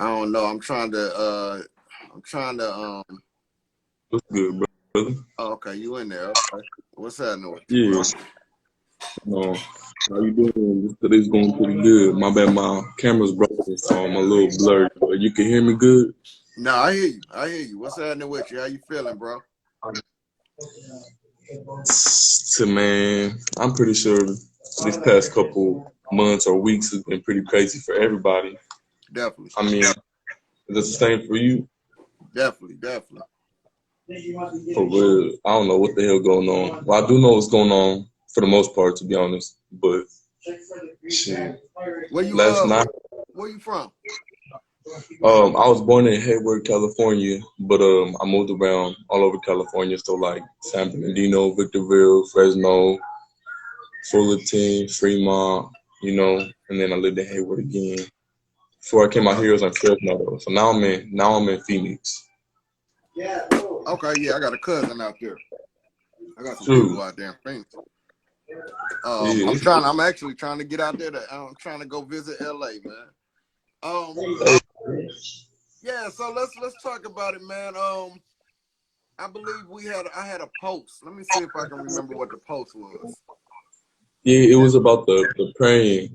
I don't know. I'm trying to What's good, brother? oh, okay, you in there. Okay. What's happening with you, Yeah. bro? How you doing? Today's going pretty good. My bad, my camera's broken, so I'm a little blurry. But you can hear me good? No, I hear you. I hear you. What's happening with you? How you feeling, bro? Man, I'm pretty sure these past couple months or weeks has been pretty crazy for everybody. Definitely. I mean, is it the same for you? Definitely, definitely. For real, I don't know what the hell going on. Well, I do know what's going on for the most part, to be honest. But shit, Where you last night. where you from? I was born in Hayward, California, but I moved around all over California. So like San Bernardino, Victorville, Fresno, Fullerton, Fremont, and then I lived in Hayward again. Before I came out Okay. here, I was in Fresno though. So now I'm in Phoenix. Okay, yeah, I got a cousin out there. I got some True. people out there in Phoenix. Yeah. I'm actually trying to get out there I'm trying to go visit LA, man. Hey, Yeah, so let's talk about it, man. I believe I had a post. Let me see if I can remember what the post was. yeah, it was about the praying.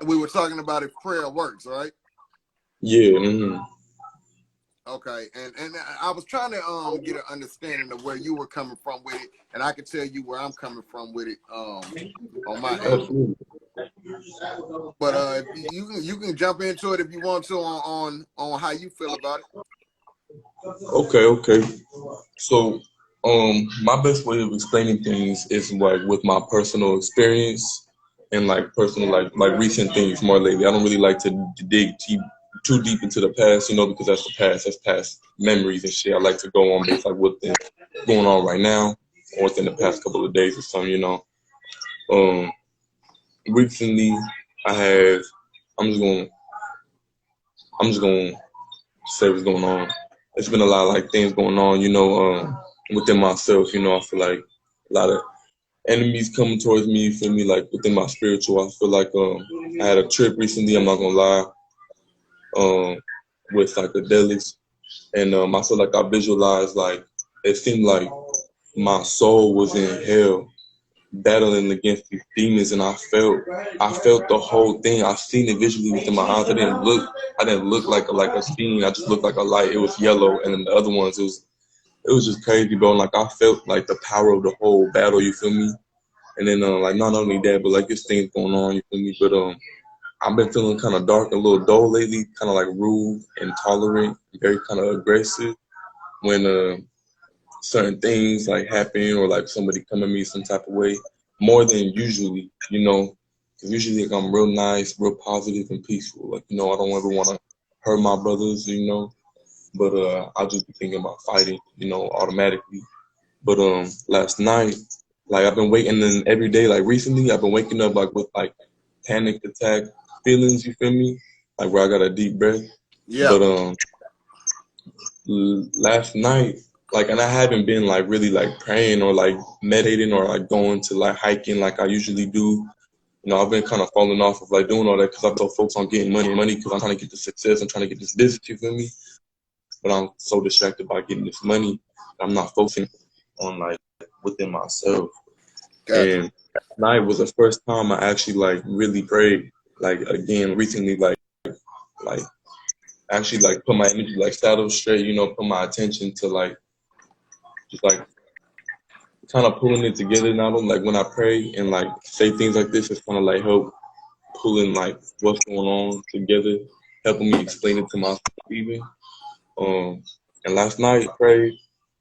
We were talking about if prayer works, right? Yeah. Okay, and I was trying to get an understanding of where you were coming from with it, and I can tell you where I'm coming from with it on my end. Absolutely. But you can jump into it if you want to on how you feel about it. Okay. So, my best way of explaining things is like with my personal experience and like personal like recent things more lately. I don't really like to dig too deep into the past, because that's the past. That's past memories and shit. I like to go on based like what's going on right now or within the past couple of days or something. Um, Recently I have. I'm just going. I'm just going to say what's going on. There's been a lot of like things going on, within myself. I feel like a lot of enemies coming towards me. You feel me? Like within my spiritual, I feel like I had a trip recently. I'm not gonna lie, with psychedelics, and I feel like I visualized like it seemed like my soul was in hell battling against these demons, and I felt the whole thing. I seen it visually within my eyes. I didn't look like a scene. I just looked like a light. It was yellow, and then the other ones it was just crazy, bro. Like I felt like the power of the whole battle. You feel me? And then like not only that, but like this thing's going on. You feel me? But I've been feeling kind of dark, a little dull lately, kind of like rude, intolerant, very kind of aggressive when certain things like happen or like somebody come at me some type of way more than usually. 'Cause usually like, I'm real nice, real positive and peaceful. Like I don't ever want to hurt my brothers. But I just be thinking about fighting, automatically. But last night, like I've been waking and every day, like recently, I've been waking up like with like panic attack feelings. You feel me? Like where I got a deep breath. Yeah, But last night, like, and I haven't been like really like praying or like meditating or like going to like hiking like I usually do. I've been kind of falling off of like doing all that because I'm so focused on getting money because I'm trying to get the success. I'm trying to get this business. You feel me? But I'm so distracted by getting this money. I'm not focusing on like within myself. gotcha. And tonight was the first time I actually like really prayed. Like again, recently, like actually like put my energy like saddle straight. Put my attention to like just like kind of pulling it together. Not only like when I pray and like say things like this, it's kind of like help pulling like what's going on together, helping me explain it to myself even. Um, and last night prayed,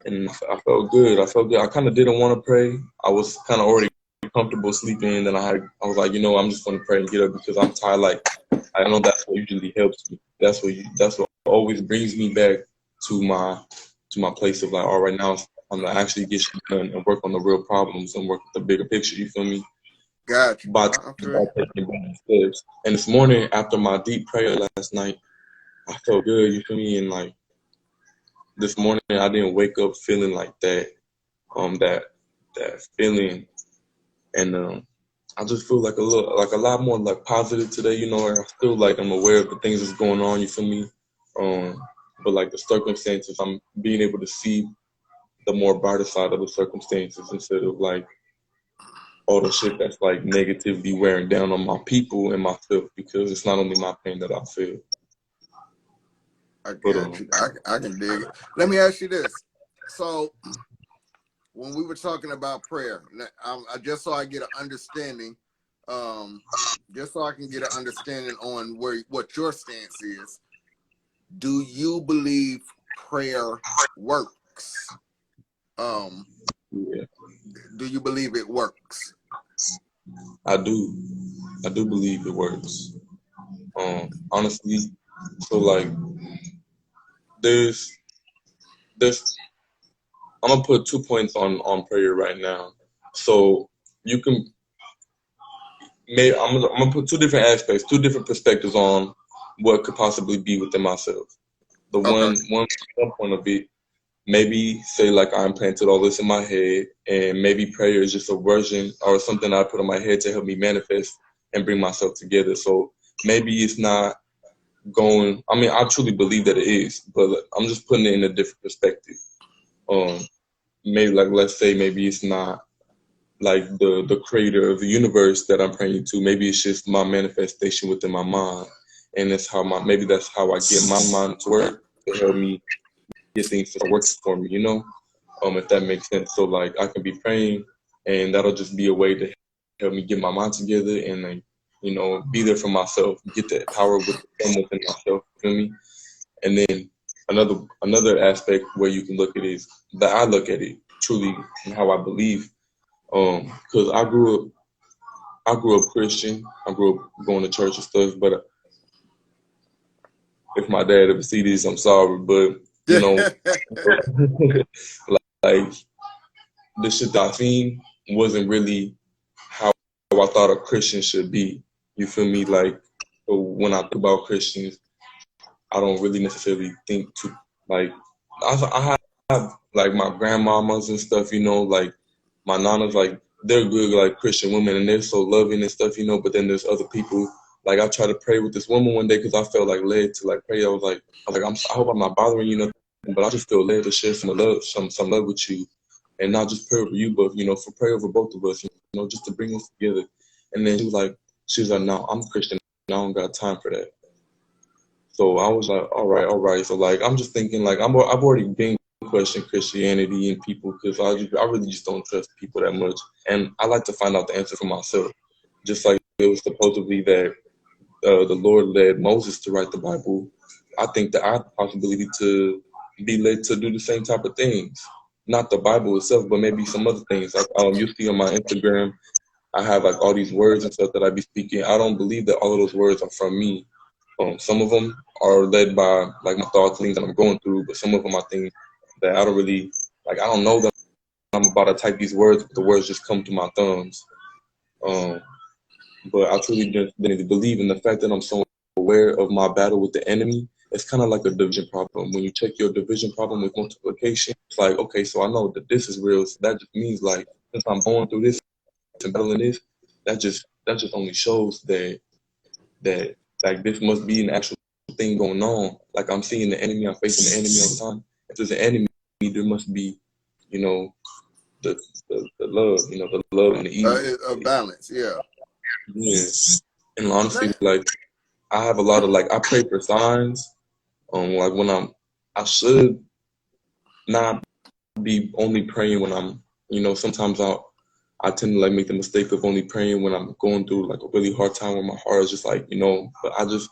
and I felt good. I felt good. I kind of didn't want to pray. I was kind of already comfortable sleeping, and I was like, I'm just gonna pray and get up because I'm tired. Like I know that's what usually helps me. That's what always brings me back to my place of like, all right, now it's time to actually get shit done and work on the real problems and work with the bigger picture. You feel me? Gotcha. By, I feel by you. taking baby steps. And this morning, after my deep prayer last night, I felt good. You feel me? And like this morning, I didn't wake up feeling like that. That feeling, and I just feel like a lot more like positive today, you know, and I still like I'm aware of the things that's going on, you feel me? But like the circumstances, I'm being able to see the more brighter side of the circumstances instead of like all the shit that's like negatively wearing down on my people and myself, because it's not only my pain that I feel. I But got you. I can dig it. Let me ask you this. So when we were talking about prayer, I just so I get an understanding, just so I can get an understanding on what your stance is. Do you believe prayer works? yeah, Do you believe it works? I do. I do believe it works. Honestly, so like there's there's I'm gonna put 2 points on prayer right now. So you can maybe I'm gonna put two different aspects, two different perspectives on what could possibly be within myself. The Okay. one point of it, maybe say like I implanted all this in my head, and maybe prayer is just a version or something I put in my head to help me manifest and bring myself together. So maybe it's not going. I mean, I truly believe that it is, but I'm just putting it in a different perspective. Um, Maybe like let's say maybe it's not like the creator of the universe that I'm praying to. Maybe it's just my manifestation within my mind, and that's how maybe that's how I get my mind to work to help me get things to work for me. You know, if that makes sense. So like I can be praying, and that'll just be a way to help me get my mind together and like be there for myself, get that power within myself. You feel me? And then another aspect where you can look at it is that I look at it truly and how I believe. Because I grew up Christian. I grew up going to church and stuff. But if my dad ever see this, I'm sorry. But like the shit that I seen wasn't really how I thought a Christian should be. You feel me? Like when I think about Christians, I don't really necessarily think to like I have like my grandmamas and stuff, like my nanas, like they're good like Christian women and they're so loving and stuff, but then there's other people. Like I tried to pray with this woman one day because I felt like led to like pray. I was like I hope I'm not bothering you, nothing, but I just feel led to share some love, some love with you, and not just pray over you, but for pray over both of us, just to bring us together. And then she was like, no, I'm Christian, I don't got time for that. So I was like, all right. So like, I'm just thinking like I've already been questioning Christianity and people because I really just don't trust people that much, and I like to find out the answer for myself. Just like it was supposedly that the Lord led Moses to write the Bible, I think that I have the possibility to be led to do the same type of things. Not the Bible itself, but maybe some other things. Like you see on my Instagram, I have like all these words and stuff that I be speaking. I don't believe that all of those words are from me. Some of them are led by like my thoughts, things that I'm going through, but some of them I think that I don't really like. I don't know that I'm about to type these words, but the words just come through my thumbs. But I truly just didn't believe in the fact that I'm so aware of my battle with the enemy. It's kind of like a division problem. When you check your division problem with multiplication, it's like, okay, so I know that this is real. So that just means like since I'm going through this and battling this, that just only shows that like this must be an actual thing going on. Like I'm seeing the enemy, I'm facing the enemy all the time. If there's an enemy, there must be, the love, the love and the evil. A balance, yeah. Yeah. And honestly, like I have a lot of like I pray for signs. Like when I should not be only praying when I'm, sometimes I tend to like make the mistake of only praying when I'm going through like a really hard time where my heart is just like, but I just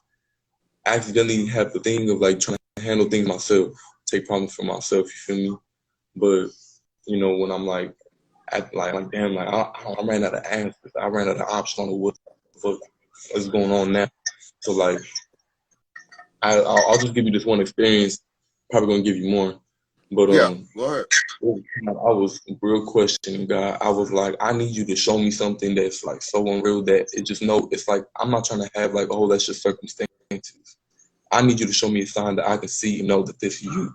accidentally have the thing of like trying to handle things myself, take problems for myself, you feel me? But, when I'm like, damn, like I ran out of answers. I ran out of options on what's going on now. So like, I'll just give you this one experience. Probably gonna give you more, but Yeah, go ahead. I was real questioning God. I was like, I need you to show me something that's like so unreal that it's like I'm not trying to have like, oh, that's just circumstances. I need you to show me a sign that I can see and know that this is you.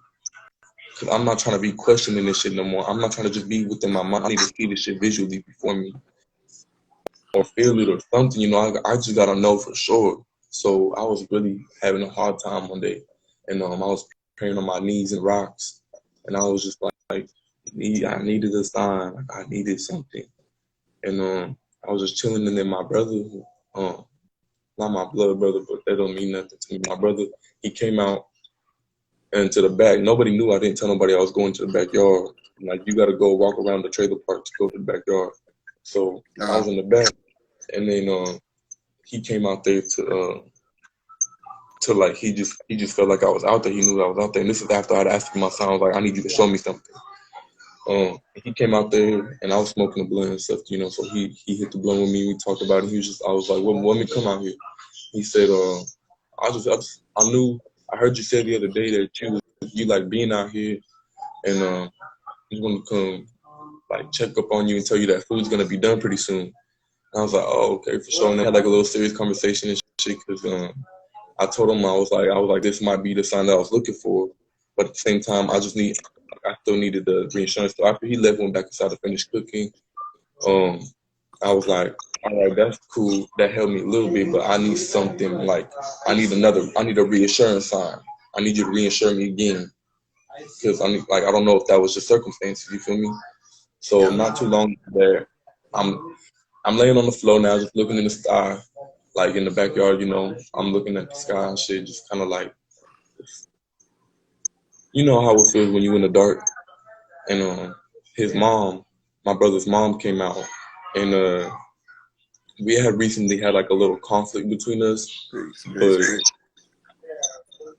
Cause I'm not trying to be questioning this shit no more. I'm not trying to just be within my mind. I need to see this shit visually before me. or feel it or something, I just gotta know for sure. So I was really having a hard time one day, and I was praying on my knees and rocks, and I was just like I needed a sign, like I needed something, and I was just chilling, and then my brother, um, not my blood brother, but that don't mean nothing to me. My brother, he came out and to the back. Nobody knew. I didn't tell nobody I was going to the backyard. Like, you got to go walk around the trailer park to go to the backyard. So I was in the back, and then he came out there to like he just felt like I was out there. He knew I was out there. And this is after I'd asked him my son. I was like, I need you to show me something. He came out there, and I was smoking a blunt and stuff, So he hit the blunt with me. We talked about it. I was like, well, let me come out here. He said, I knew, I heard you say the other day that you like being out here, and he's going to come like check up on you and tell you that food's going to be done pretty soon. And I was like, oh, okay, for sure. And they had like a little serious conversation and shit, because I told him, I was like, this might be the sign that I was looking for, but at the same time, I still needed the reinsurance. So after he left, went back inside to finish cooking. I was like, all right, that's cool. That helped me a little bit, but I need something like, I need a reassurance sign. I need you to reinsure me again. Because I don't know if that was just circumstances, you feel me? So not too long there, I'm laying on the floor now, just looking in the sky, like in the backyard, I'm looking at the sky and shit, just kind of like, you know how it feels when you in the dark. And my brother's mom came out, and we had recently had like a little conflict between us, but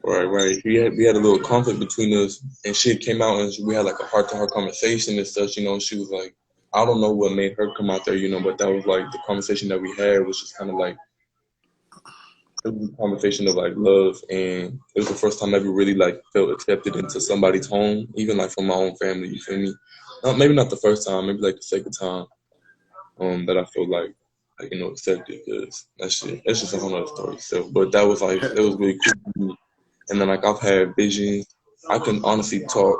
right. We had a little conflict between us, and she came out and we had like a heart-to-heart conversation and such, And she was like, I don't know what made her come out there, but that was like the conversation that we had was just kind of like, it was a conversation of like love, and it was the first time I ever really like felt accepted into somebody's home, even like from my own family. You feel me? Maybe not the first time, maybe like the second time that I feel like accepted, because that's just a whole other story. So, but that was like, it was really cool. And then like I've had visions. I can honestly talk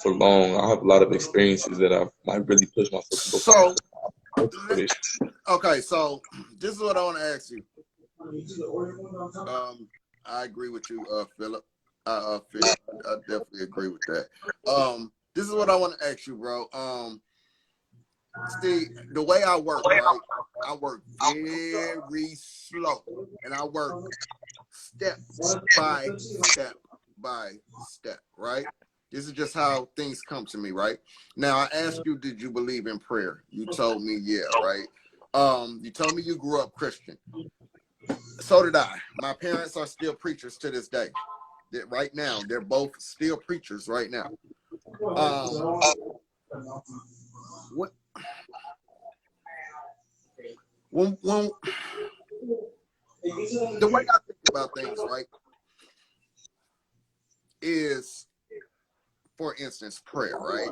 for long. I have a lot of experiences that I've like really pushed myself to go So, for this. okay, so this is what I want to ask you. I agree with you, Philip. Philip, I definitely agree with that. This is what I want to ask you, bro. See, the way I work, right? I work very slow, and I work step by step by step, right? This is just how things come to me, right? Now, I asked you, did you believe in prayer? You told me, yeah, right? You told me you grew up Christian. So did I. My parents are still preachers to this day. Right now, they're both still preachers right now. What? When the way I think about things, right, is, for instance, prayer, right?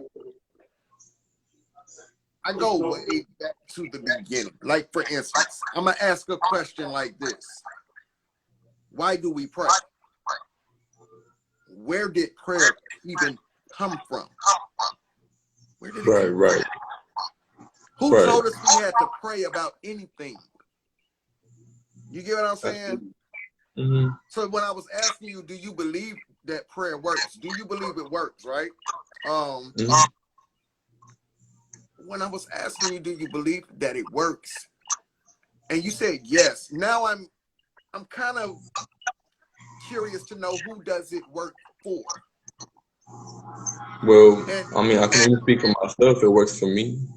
I go way back to the beginning. Like, for instance, I'm going to ask a question like this. Why do we pray? Where did prayer even come from? Where did it come from? Right. Who told us we had to pray about anything? You get what I'm saying? Mm-hmm. So when I was asking you, do you believe that prayer works? Do you believe it works, right? When I was asking you, do you believe that it works? And you said yes. Now I'm kind of curious to know, who does it work for? Well, I can only speak for myself. It works for me.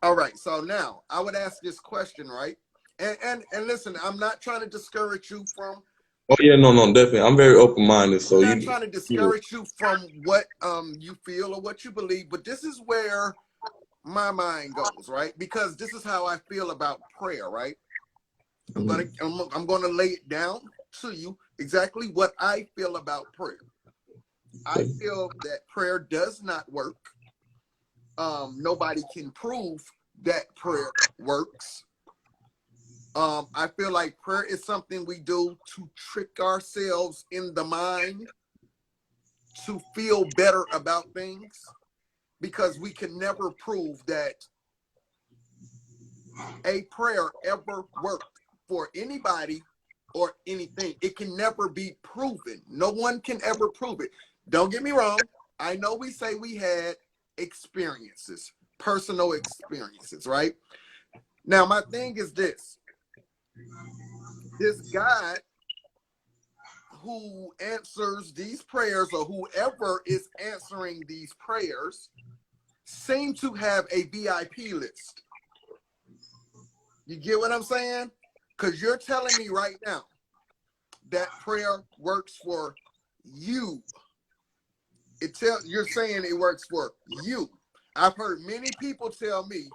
All right. So now I would ask this question, right? And listen, I'm not trying to discourage you from. Oh yeah, no, definitely. I'm very open-minded. So I'm not trying to discourage you from what you feel or what you believe, but this is where my mind goes, right? Because this is how I feel about prayer, right? I'm gonna lay it down to you exactly what I feel about prayer. I feel that prayer does not work. Nobody can prove that prayer works. I feel like prayer is something we do to trick ourselves in the mind to feel better about things, because we can never prove that a prayer ever worked for anybody or anything. It can never be proven. No one can ever prove it. Don't get me wrong. I know we say we had experiences, personal experiences, right? Now, my thing is this God who answers these prayers, or whoever is answering these prayers, seem to have a VIP list. You get what I'm saying? Because you're telling me right now that prayer works for you. You're saying it works for you. I've heard many people tell me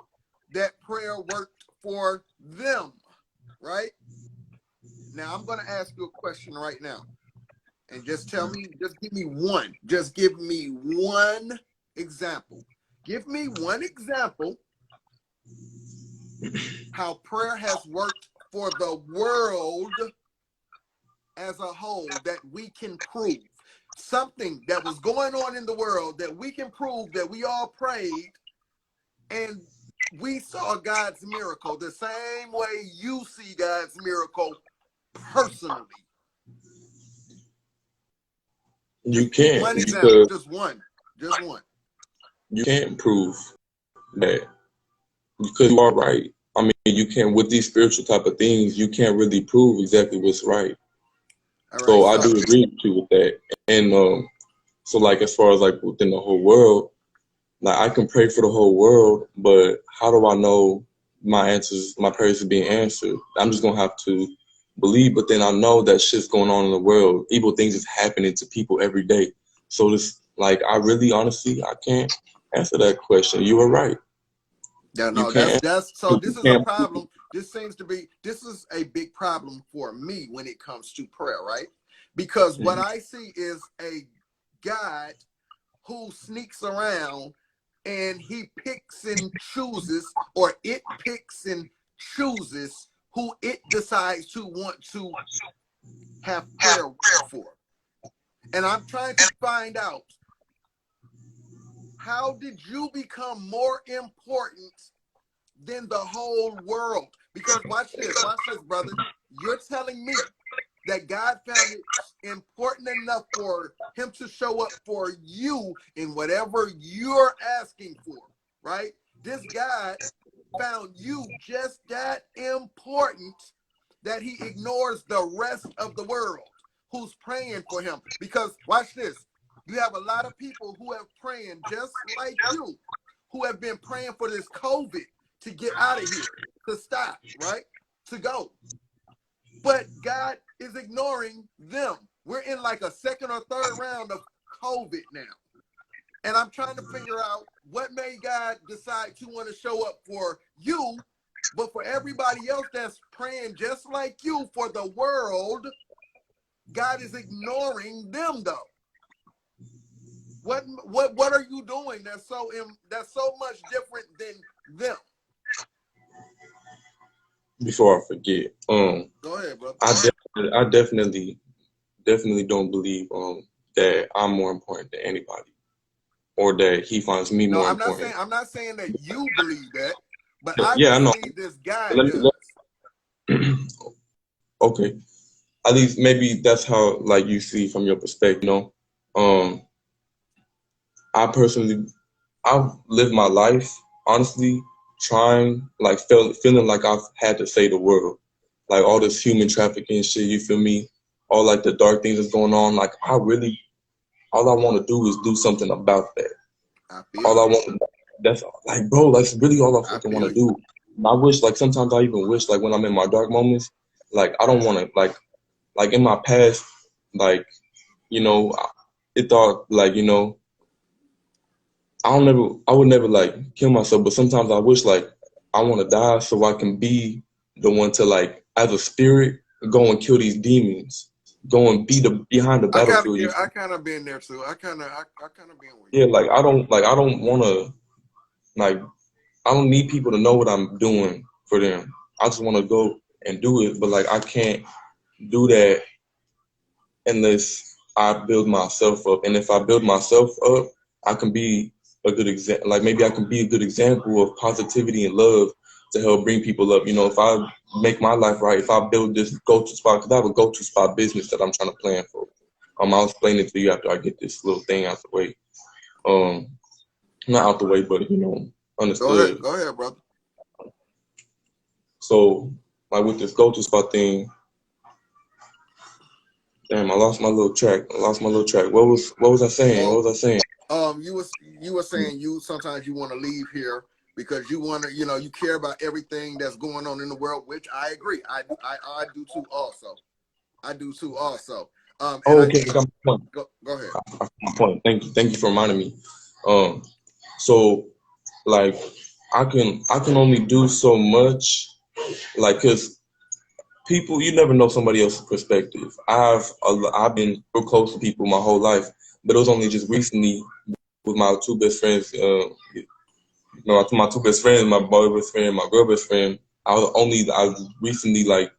that prayer worked for them, right? Now I'm going to ask you a question right now. And just give me one. Just give me one example. Give me one example how prayer has worked for the world as a whole that we can prove. Something that was going on in the world that we can prove that we all prayed and we saw God's miracle the same way you see God's miracle personally. You can't. One example, just one. You can't prove that, because you are right. I mean, you can't, with these spiritual type of things, you can't really prove exactly what's right. All right, so I do agree with you with that. And so like, as far as like within the whole world, like I can pray for the whole world, but how do I know my prayers are being answered? I'm just gonna have to believe, but then I know that shit's going on in the world. Evil things is happening to people every day. So this, like, I really, honestly, I can't answer that question. You were right. Yeah, no, that's so this is a problem. This is a big problem for me when it comes to prayer, right? Because what I see is a God who sneaks around and he picks and chooses, or it picks and chooses who it decides to want to have prayer for. And I'm trying to find out, how did you become more important than the whole world? Because watch this, brother. You're telling me that God found it important enough for him to show up for you in whatever you're asking for, right? This God found you just that important that he ignores the rest of the world who's praying for him. Because watch this. You have a lot of people who have praying just like you, who have been praying for this COVID to get out of here, to stop, right? To go. But God is ignoring them. We're in like a second or third round of COVID now. And I'm trying to figure out what made God decide to want to show up for you, but for everybody else that's praying just like you for the world, God is ignoring them though. What are you doing that's so much different than them? Before I forget, go ahead, bro. I definitely don't believe that I'm more important than anybody, or that he finds me more important. I'm not saying that you believe that, but I believe this guy does. Okay, at least maybe that's how, like, you see from your perspective. You know, I've lived my life honestly trying, like, feeling like I've had to save the world, like all this human trafficking shit. You feel me? All like the dark things that's going on. Like all I want to do is do something about that. That's like, bro, that's really all I fucking want to do. I wish, like, sometimes I even wish, like, when I'm in my dark moments, like, I don't want to, like in my past, like, you know, it thought, like, you know, I would never like kill myself, but sometimes I wish, like, I want to die so I can be the one to, like, as a spirit, go and kill these demons, go and be behind the battlefield. I kind of been there too. I kind of been with you. Yeah, like I don't want to, like, I don't need people to know what I'm doing for them. I just want to go and do it, but like I can't do that unless I build myself up. And if I build myself up, I can be a good example. Like maybe I can be a good example of positivity and love to help bring people up. You know, if I make my life right, if I build this go-to spot, because I have a go-to spot business that I'm trying to plan for. I'll explain it to you after I get this little thing out the way. Not out the way, but you know, understood. Go ahead, brother. So, like with this go-to spot thing, damn, I lost my little track. What was I saying? Oh, What was I saying? you were saying you sometimes you want to leave here because you want to, you care about everything that's going on in the world, which I agree. I do too also. I do too also. And Oh, okay, I got my point. go ahead. I got my point. Thank you for reminding me. So like I can only do so much, like, cause people, you never know somebody else's perspective. I've been real close to people my whole life, but it was only just recently with my two best friends. My two best friends, my boy best friend, my girl best friend. I recently like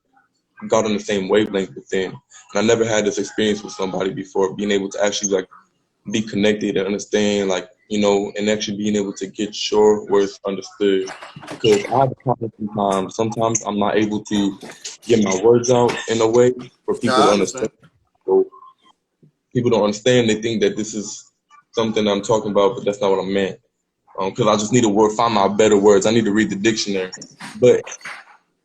got on the same wavelength with them, and I never had this experience with somebody before, being able to actually like be connected and understand, like, you know, and actually being able to get your words understood. Because I have a problem sometimes. Sometimes I'm not able to get my words out in a way for Yeah, people to I understand. understand. So people don't understand. They think that this is something I'm talking about, but that's not what I meant. Because I just need to find my better words. I need to read the dictionary. But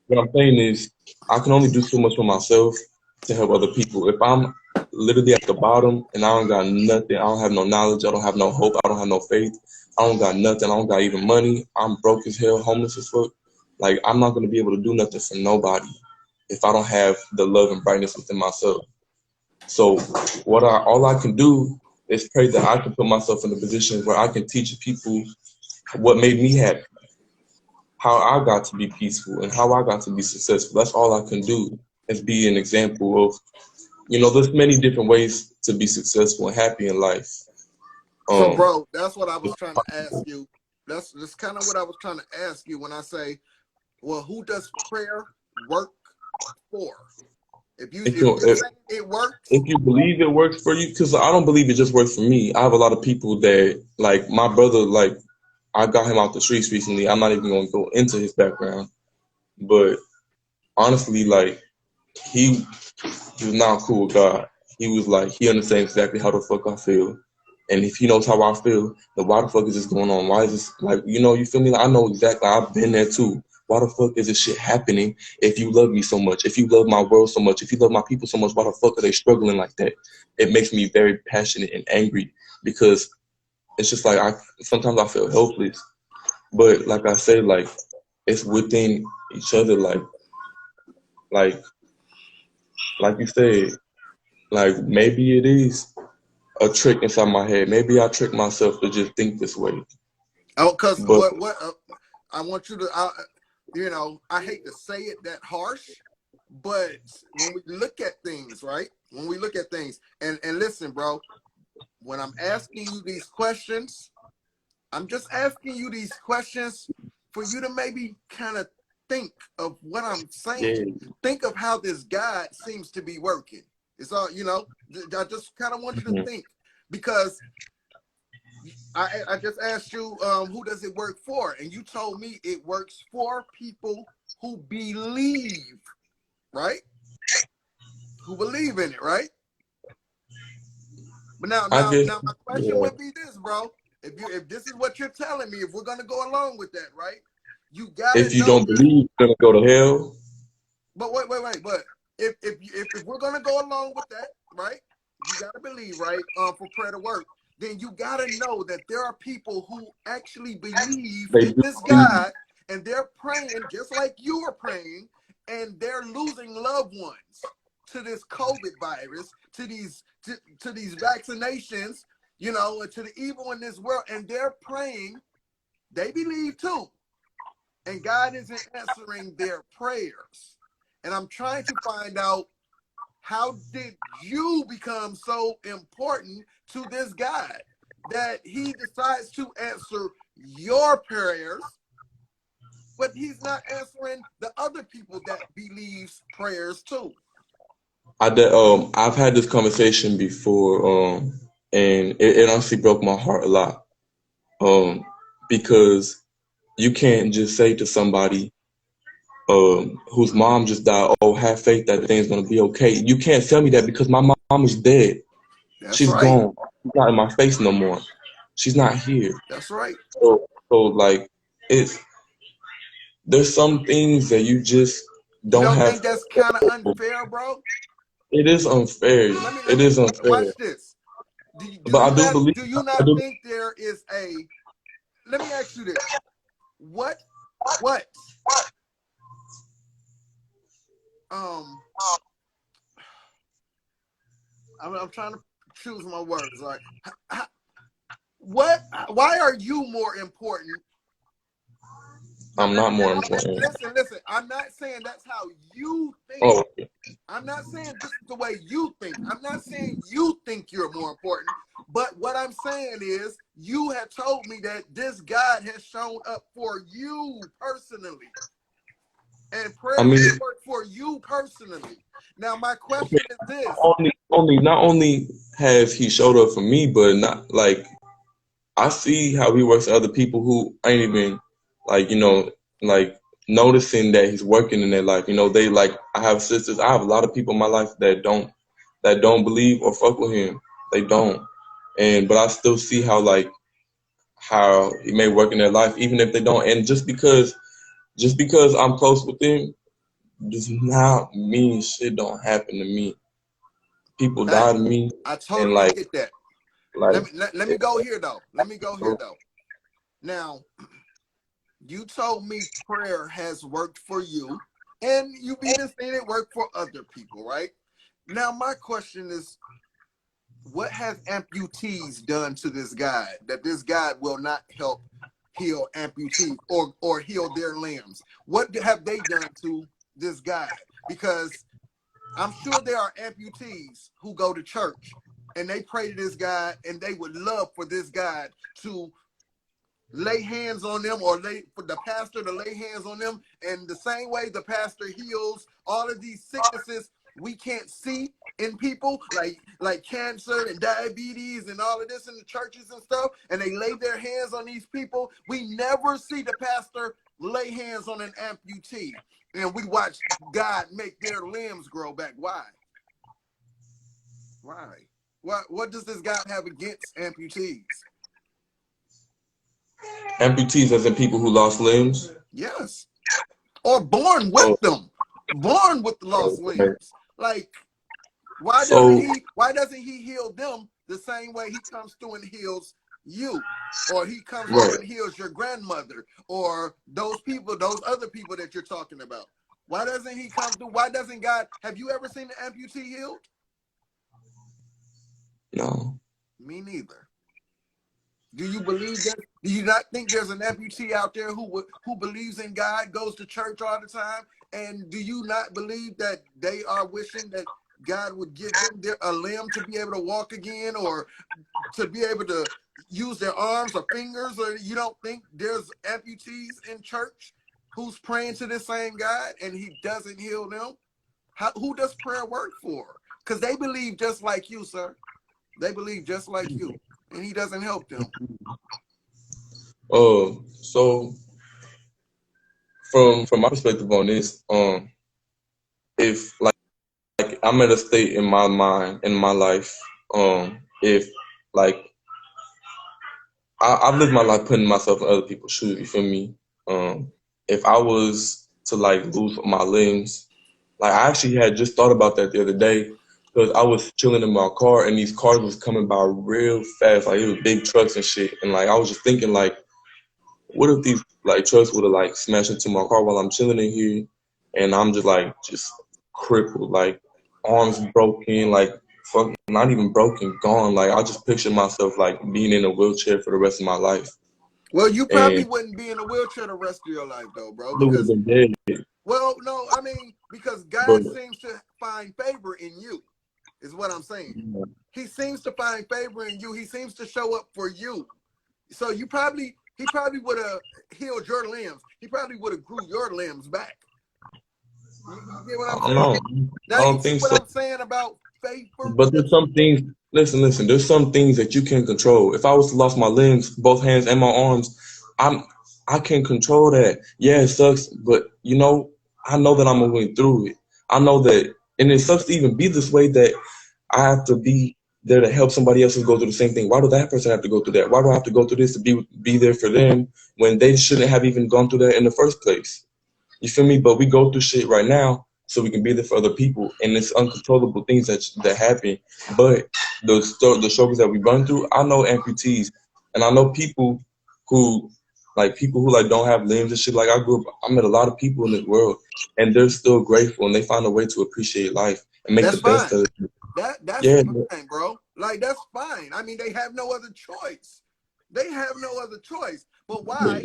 what I'm saying is, I can only do so much for myself to help other people. If I'm literally at the bottom and I don't got nothing, I don't have no knowledge, I don't have no hope, I don't have no faith, I don't got nothing, I don't got even money, I'm broke as hell, homeless as fuck. Like, I'm not gonna be able to do nothing for nobody if I don't have the love and brightness within myself. So all I can do is pray that I can put myself in a position where I can teach people what made me happy, how I got to be peaceful, and how I got to be successful. That's all I can do, is be an example of, you know, there's many different ways to be successful and happy in life. So, bro, that's what I was trying to ask you. That's kind of what I was trying to ask you when I say, well, who does prayer work for? If if you're you if, saying it works, if you believe it works for you, because I don't believe it just works for me. I have a lot of people that, like my brother, like I got him out the streets recently. I'm not even going to go into his background, but honestly, like he he was not cool with God. He was like, he understands exactly how the fuck I feel. And if he knows how I feel, then why the fuck is this going on? Why is this, like, you know, you feel me? Like, I know exactly, I've been there too. Why the fuck is this shit happening if you love me so much, if you love my world so much, if you love my people so much, why the fuck are they struggling like that? It makes me very passionate and angry because it's just like, sometimes I feel helpless. But like I said, like, it's within each other, like, like you said, like maybe it is a trick inside my head. Maybe I trick myself to just think this way. oh, because But what I want you to, I hate to say it that harsh, but when we look at things, right? When we look at things, and listen, bro, when I'm asking you these questions, I'm just asking you these questions for you to maybe kind of think of what I'm saying. yeah, Think of how this God seems to be working. It's all, I just kind of want you to mhm. think, because I just asked you, who does it work for? And you told me it works for people who believe, right? Who believe in it, right? But now, I now, guess, now, my question yeah. would be this, bro. If this is what you're telling me, if we're gonna go along with that, right? You gotta If you know don't that. believe, you're gonna go to hell. But wait. But if we're gonna go along with that, right? You gotta believe, right? For prayer to work, then you gotta know that there are people who actually believe They in do this believe. God, and they're praying just like you are praying, and they're losing loved ones to this COVID virus, to these vaccinations, to the evil in this world, and they're praying. They believe too, and God isn't answering their prayers. And I'm trying to find out, how did you become so important to this God that he decides to answer your prayers, but he's not answering the other people that believes prayers too? I've had this conversation before, and it honestly broke my heart a lot. Um, because you can't just say to somebody whose mom just died, oh, have faith that thing's gonna be okay. You can't tell me that because my mom is dead. That's She's right. gone. She's not in my face no more. She's not here. That's right. So like it's there's some things that you just You don't don't have think that's kind of unfair, bro? it is unfair. Let It me is unfair. watch this. But I do believe Do you I not do think there is a? Let me ask you this: what what um I'm trying to choose my words. Like, what? Why are you more important? I'm not more And important. listen. I'm not saying that's how you think. Oh, I'm not saying this is the way you think. I'm not saying you think you're more important. But what I'm saying is, you have told me that this God has shown up for you personally, and I prayer mean, has worked for you personally. Now, my question is this: not only has he showed up for me, but not like I see how he works for other people who ain't even like, like noticing that he's working in their life. They like I have sisters, I have a lot of people in my life that don't believe or fuck with him. They don't. But I still see how he may work in their life, even if they don't. And just because I'm close with them does not mean shit don't happen to me. People die to me I and totally get that. like Let me go here though. Let me go here though. Now, you told me prayer has worked for you, and you've even seen it work for other people, right? Now, my question is, what has amputees done to this God that this God will not help heal amputees or heal their limbs? What have they done to this God? Because I'm sure there are amputees who go to church and they pray to this God, and they would love for this God to lay hands on them, or for the pastor to lay hands on them. And the same way the pastor heals all of these sicknesses we can't see in people, like cancer and diabetes and all of this in the churches and stuff, and they lay their hands on these people, we never see the pastor lay hands on an amputee, and we watch God make their limbs grow back. Why? What does this God have against amputees? amputees as in people who lost limbs. Yes. Or born with Oh, them, born with lost okay. limbs. Like, why So doesn't he heal them the same way he comes through and heals you, or he comes through right. and heals your grandmother, or those other people that you're talking about? Why doesn't he come through? Why doesn't God? Have you ever seen an amputee healed? No. Me neither. Do you believe that? Do you not think there's an amputee out there who believes in God, goes to church all the time? And do you not believe that they are wishing that God would give them a limb to be able to walk again, or to be able to use their arms or fingers? Or you don't think there's amputees in church who's praying to this same God and he doesn't heal them? Who does prayer work for? Because they believe just like you, sir. They believe just like you, and he doesn't help them. So from my perspective on this, if like I'm at a state in my mind in my life, if like I've lived my life putting myself in other people's shoes. You feel me? If I was to like lose my limbs, like I actually had just thought about that the other day because I was chilling in my car and these cars was coming by real fast, like it was big trucks and shit, and like I was just thinking like, what if these like trucks would have like smashed into my car while I'm chilling in here, and I'm just crippled, like arms broken, like fuck, not even broken, gone. Like I just picture myself like being in a wheelchair for the rest of my life, Well, you probably and wouldn't be in a wheelchair the rest of your life, though, bro. I would have Because, been dead. well, no, I mean, because But God seems to find favor in you, is what I'm saying. He seems to find favor in you. He seems to show up for you. So he probably would have healed your limbs. He probably would have grew your limbs back. You get what I'm I don't saying? know. Now I you don't see think what so. I'm saying about But there's favoritism? some things. Listen. There's some things that you can control. If I was to lost my limbs, both hands and my arms, I'm I can control that. Yeah, it sucks, but you know, I know that I'm moving through it. I know that, and it sucks to even be this way, that I have to be there to help somebody else who go through the same thing. Why do that person have to go through that? Why do I have to go through this to be there for them when they shouldn't have even gone through that in the first place? You feel me? But we go through shit right now so we can be there for other people, and it's uncontrollable things that happen. But the struggles that we run through, I know amputees, and I know who people who like don't have limbs and shit. Like I met a lot of people in this world, and they're still grateful, and they find a way to appreciate life and make the That's best fine. of it. That's Yeah, fine, bro. Like that's fine. I mean, they have no other choice. They have no other choice. But yeah.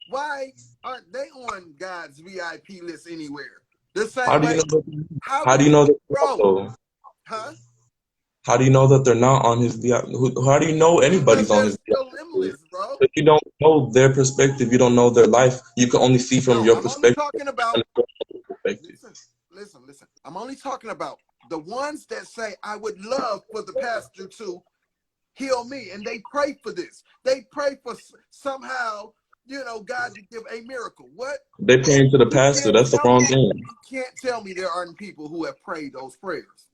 why aren't they on God's VIP list anywhere? The How same do you way. know? How How would do you you, know that they're not, bro? though? Huh? How do you know that they're not on his VIP? How do you know Because anybody's on they're his still VIP? limitless, bro. If you don't know their perspective, you don't know their life. You can only see from No, your I'm only perspective. talking about. Perspective. Listen. I'm only talking about the ones that say, I would love for the pastor to heal me. And they pray for this. They pray for somehow, God to give a miracle. What? They praying to the You pastor. can't That's the tell wrong me, thing. you can't tell me there aren't people who have prayed those prayers.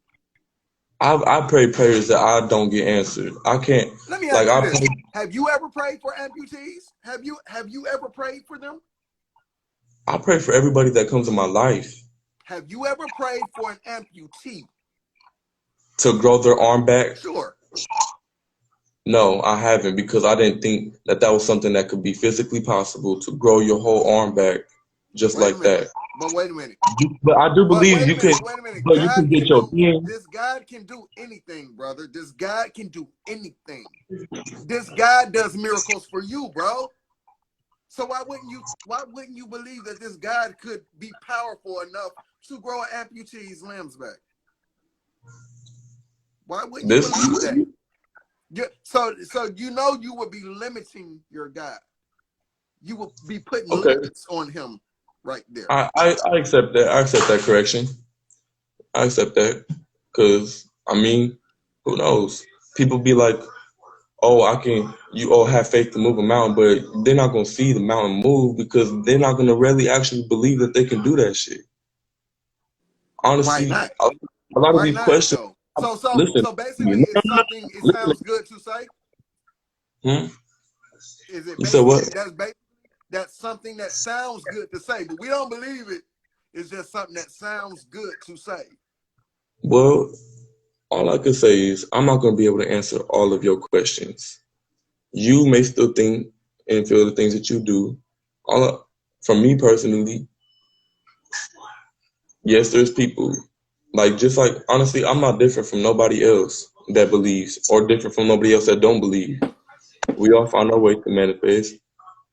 I pray prayers that I don't get answered. I can't Let me like ask you I this. pray. Have you ever prayed for amputees? Have you ever prayed for them? I pray for everybody that comes in my life Have you ever prayed for an amputee? to grow their arm back. Sure. No, I haven't, because I didn't think that that was something that could be physically possible to grow your whole arm back just Wait a like minute. that. But wait a minute. But I do But believe wait a you can. minute. Wait a minute. But you can get your hand. This God can do anything, brother. This God can do anything. This God does miracles for you, bro. So why wouldn't you believe that this God could be powerful enough to grow an amputee's limbs back? Why wouldn't you This. believe that? So you would be limiting your God. You would be putting Okay. limits on him right there. I accept that. I accept that correction. I accept that. Because, I mean, who knows? People be like, oh, you all have faith to move a mountain, but they're not going to see the mountain move because they're not going to really actually believe that they can do that shit. Why Honestly, not? a lot of Why these not questions, though? So so listen, so basically, no, it's something. It listen. sounds good to say. Hmm? Is it You said basically what? that's something that sounds good to say, but we don't believe it. It's just something that sounds good to say. Well, all I can say is I'm not going to be able to answer all of your questions. You may still think and feel the things that you do. From me personally, yes, there's people just like, honestly, I'm not different from nobody else that believes or different from nobody else that don't believe. We all find our way to manifest.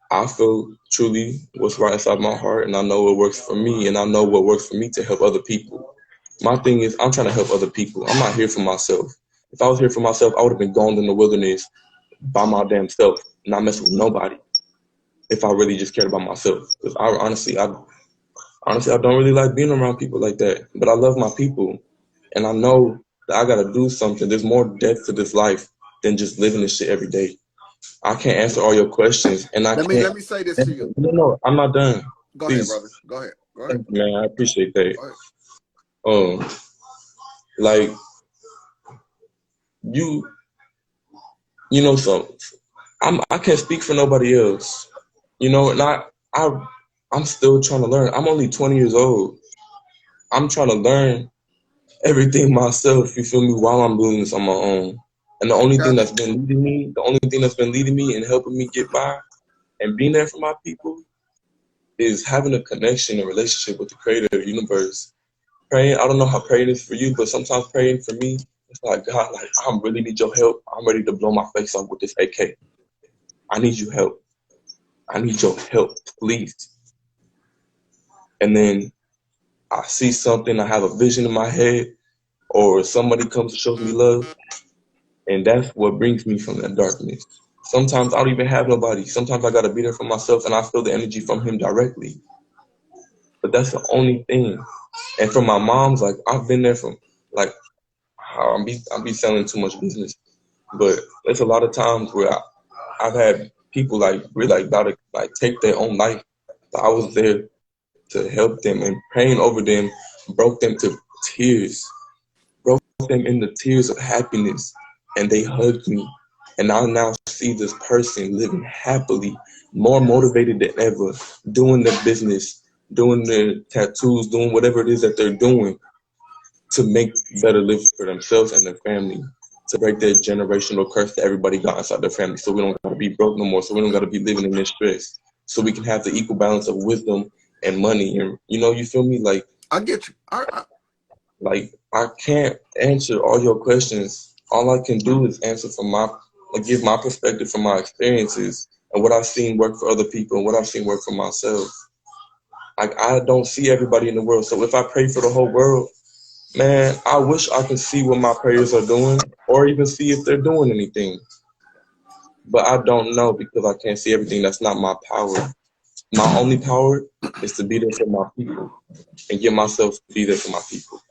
I feel truly what's right inside my heart, and I know what works for me, and I know what works for me to help other people. My thing is, I'm trying to help other people. I'm not here for myself. If I was here for myself, I would have been gone in the wilderness by my damn self, not messing with nobody. If I really just cared about myself, because I don't really like being around people like that. But I love my people, and I know that I gotta do something. There's more depth to this life than just living this shit every day. I can't answer all your questions, and I can't. Let me say this to you. No, I'm not done. Go ahead, Please, brother. Go ahead. Go ahead. thank you, man. I appreciate that. Go ahead. Um, like you, so I can't speak for nobody else, and I'm still trying to learn. I'm only 20 years old. I'm trying to learn everything myself. You feel me? While I'm doing this on my own, and Got you. the only thing that's been leading me and helping me get by and being there for my people is having a connection, a relationship with the Creator of the universe. Praying, I don't know how praying is for you, but sometimes praying for me, it's like, God, like, I really need your help. I'm ready to blow my face off with this AK. I need your help. I need your help, please. And then I see something, I have a vision in my head, or somebody comes and shows me love, and that's what brings me from that darkness. Sometimes I don't even have nobody. Sometimes I gotta be there for myself, and I feel the energy from him directly. But that's the only thing. And from my mom's, like, I've been there from, like, I'll be selling too much business. But there's a lot of times where I've had people like really like about to like take their own life. I was there to help them, and praying over them broke them to tears, broke them into tears of happiness, and they hugged me. And I now see this person living happily, more motivated than ever, doing their business, doing their tattoos, doing whatever it is that they're doing to make better lives for themselves and their family, to break that generational curse that everybody got inside their family, so we don't gotta be broke no more, so we don't gotta be living in this stress, so we can have the equal balance of wisdom and money. And you feel me? Like I get you. like I can't answer all your questions. All I can do is answer from give my perspective from my experiences and what I've seen work for other people and what I've seen work for myself. Like I don't see everybody in the world, so if I pray for the whole world, man, I wish I could see what my prayers are doing or even see if they're doing anything. But I don't know because I can't see everything. That's not my power. My only power is to be there for my people and get myself to be there for my people.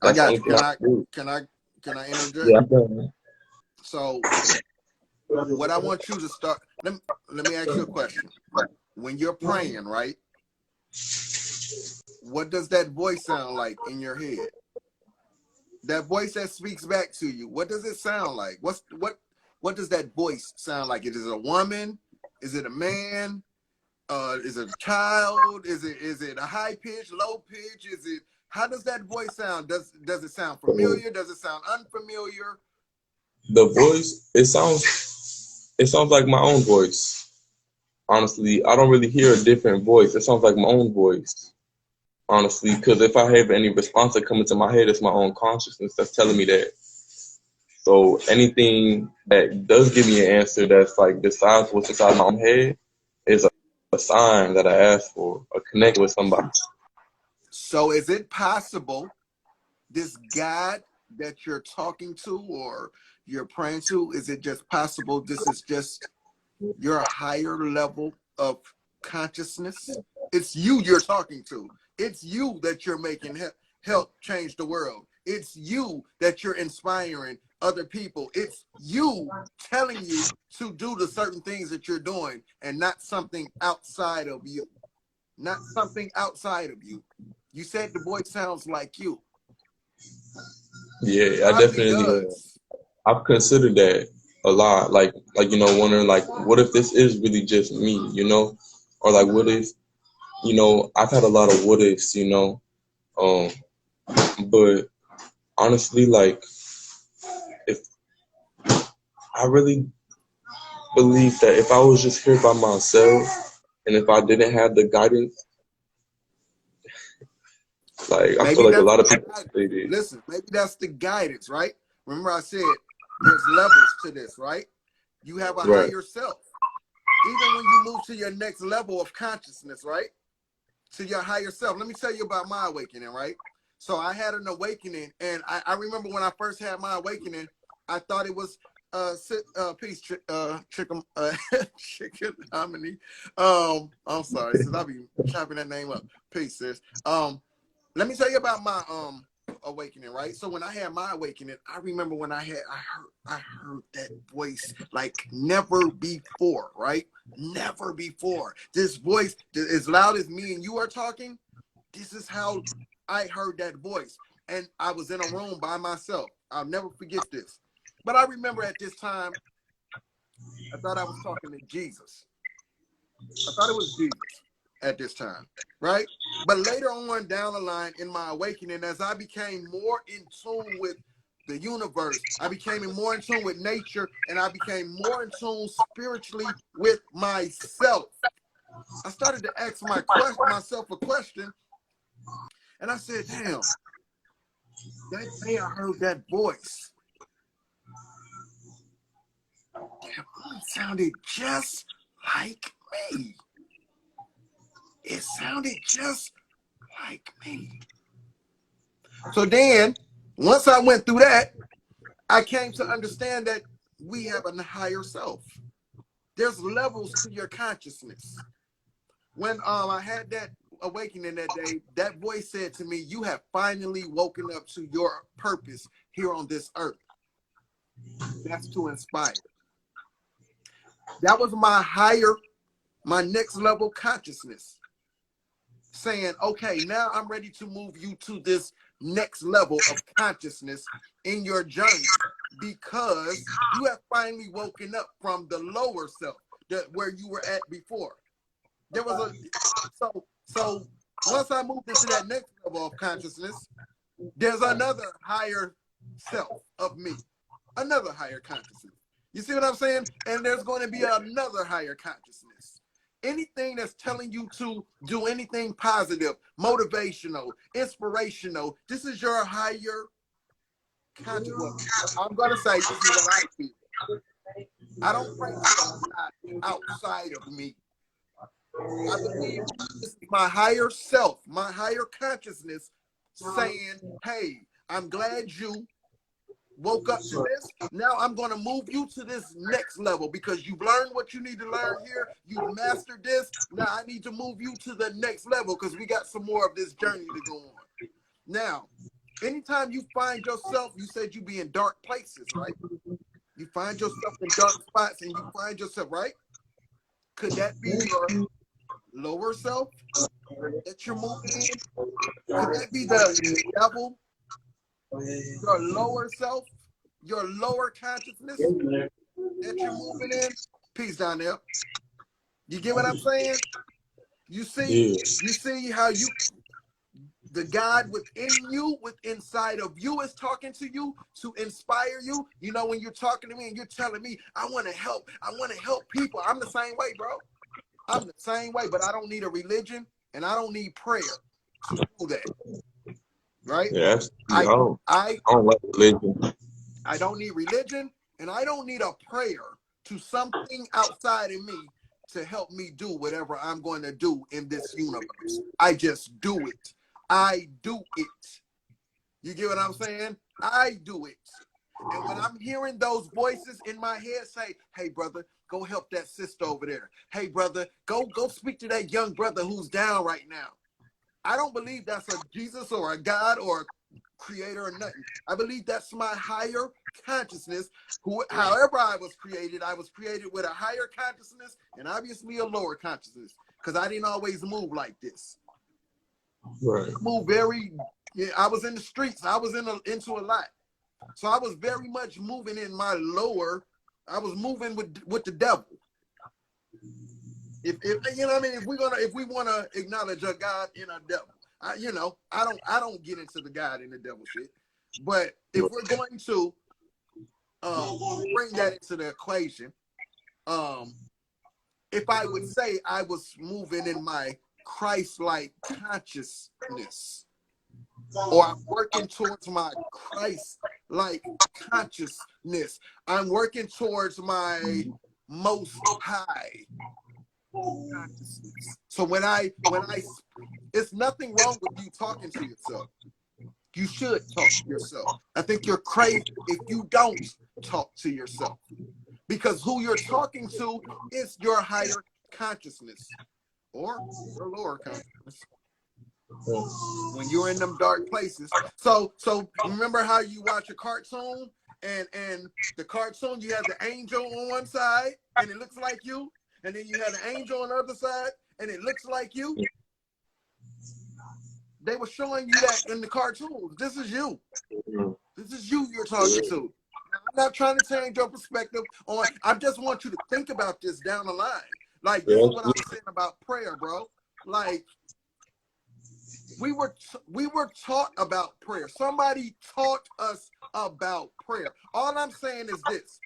I That's the got only you. thing I can do. Can I interject? Yeah, I can. So what I want you to start, let me ask you a question. When you're praying, right? What does that voice sound like in your head? That voice that speaks back to you, what does it sound like? What does that voice sound like? Is it a woman? Is it a man? Is it a child? Is it a high pitch, low pitch? How does that voice sound? Does it sound familiar? Does it sound unfamiliar? The voice, it sounds like my own voice. Honestly, I don't really hear a different voice. It sounds like my own voice. Honestly, because if I have any response that comes into my head, it's my own consciousness that's telling me that. So anything that does give me an answer that's like besides what's inside my own head is a sign that I asked for, a connect with somebody. So is it possible this God that you're talking to or you're praying to, is it just possible this is just your higher level of consciousness? It's you you're talking to. It's you that you're making help change the world. It's you that you're inspiring other people. It's you telling you to do the certain things that you're doing and not something outside of you. Not something outside of you. You said the voice sounds like you. Yeah, I Probably definitely does. I've considered that a lot. Like wondering like what if this is really just me. Or like what if, I've had a lot of what ifs. But honestly, like if I really believe that if I was just here by myself and if I didn't have the guidance, like I feel Maybe like a that's lot of the people guidance. say this. Listen, maybe that's the guidance, right? Remember I said there's levels to this, right? You have a Right. higher self. Even when you move to your next level of consciousness, right? To your higher self. Let me tell you about my awakening, right? So I had an awakening, and I remember when I first had my awakening, I thought it was peace chicken chicken harmony. I'm sorry, sis. I'll be chopping that name up. Peace, sis. Let me tell you about my awakening, right? So when I had my awakening, I remember when I heard that voice like never before, right? Never before. This voice, as loud as me and you are talking, this is how I heard that voice. And I was in a room by myself. I'll never forget this. But I remember at this time, I thought I was talking to Jesus. I thought it was Jesus at this time, right? But later on down the line in my awakening, as I became more in tune with the universe, I became more in tune with nature, and I became more in tune spiritually with myself. I started to ask myself a question, and I said, damn, that day I heard that voice. That voice sounded just like me. It sounded just like me. So then, once I went through that, I came to understand that we have a higher self. There's levels to your consciousness. When I had that awakening that day, that voice said to me, you have finally woken up to your purpose here on this earth. That's to inspire. That was my next level consciousness saying, okay, now I'm ready to move you to this next level of consciousness in your journey because you have finally woken up from the lower self, where you were at before. There was a so once I moved into that next level of consciousness, there's another higher self of me, another higher consciousness. You see what I'm saying? And there's going to be another higher consciousness. Anything that's telling you to do anything positive, motivational, inspirational, this is your higher conscious. Well, I'm going to say this is what I feel. I don't pray to a God outside of me. I believe this is my higher self, my higher consciousness saying, hey, I'm glad you woke up to this. Now I'm going to move you to this next level because you've learned what you need to learn here. You've mastered this. Now I need to move you to the next level because we got some more of this journey to go on. Now, anytime you find yourself, you said you be in dark places, right? You find yourself in dark spots and you find yourself, right? Could that be your lower self that you're moving in? Could that be the devil? Your lower self, your lower consciousness that you're moving in? Peace down there. You get what I'm saying? You see how the God within you, inside of you is talking to you to inspire you. You know, when you're talking to me and you're telling me, I want to help people. I'm the same way, bro. I'm the same way, but I don't need a religion and I don't need prayer to do that. Right? Yeah, I don't like religion. I don't need religion and I don't need a prayer to something outside of me to help me do whatever I'm going to do in this universe. I just do it. I do it. You get what I'm saying? I do it. And when I'm hearing those voices in my head say, hey, brother, go help that sister over there. Hey, brother, go speak to that young brother who's down right now. I don't believe that's a Jesus or a God or a creator or nothing. I believe that's my higher consciousness. However I was created with a higher consciousness and obviously a lower consciousness because I didn't always move like this. Right. I was in the streets. I was into a lot. So I was very much moving in my lower. I was moving with the devil. If you know what I mean, if we want to acknowledge a God and a devil, I don't get into the God and the devil shit. But if we're going to bring that into the equation, if I would say I was moving in my Christ-like consciousness, or I'm working towards my Christ-like consciousness, I'm working towards my most high consciousness. So when I it's nothing wrong with you talking to yourself. You should talk to yourself. I think you're crazy if you don't talk to yourself, because who you're talking to is your higher consciousness or your lower consciousness. When you're in them dark places. So remember how you watch a cartoon and the cartoon, you have the angel on one side and it looks like you, and then you have the angel on the other side and it looks like you. They were showing you that in the cartoons. This is you. This is you you're talking to. I'm not trying to change your perspective on. I just want you to think about this down the line. Like, this is what I was saying about prayer, bro. Like, we were taught about prayer. Somebody taught us about prayer. All I'm saying is this.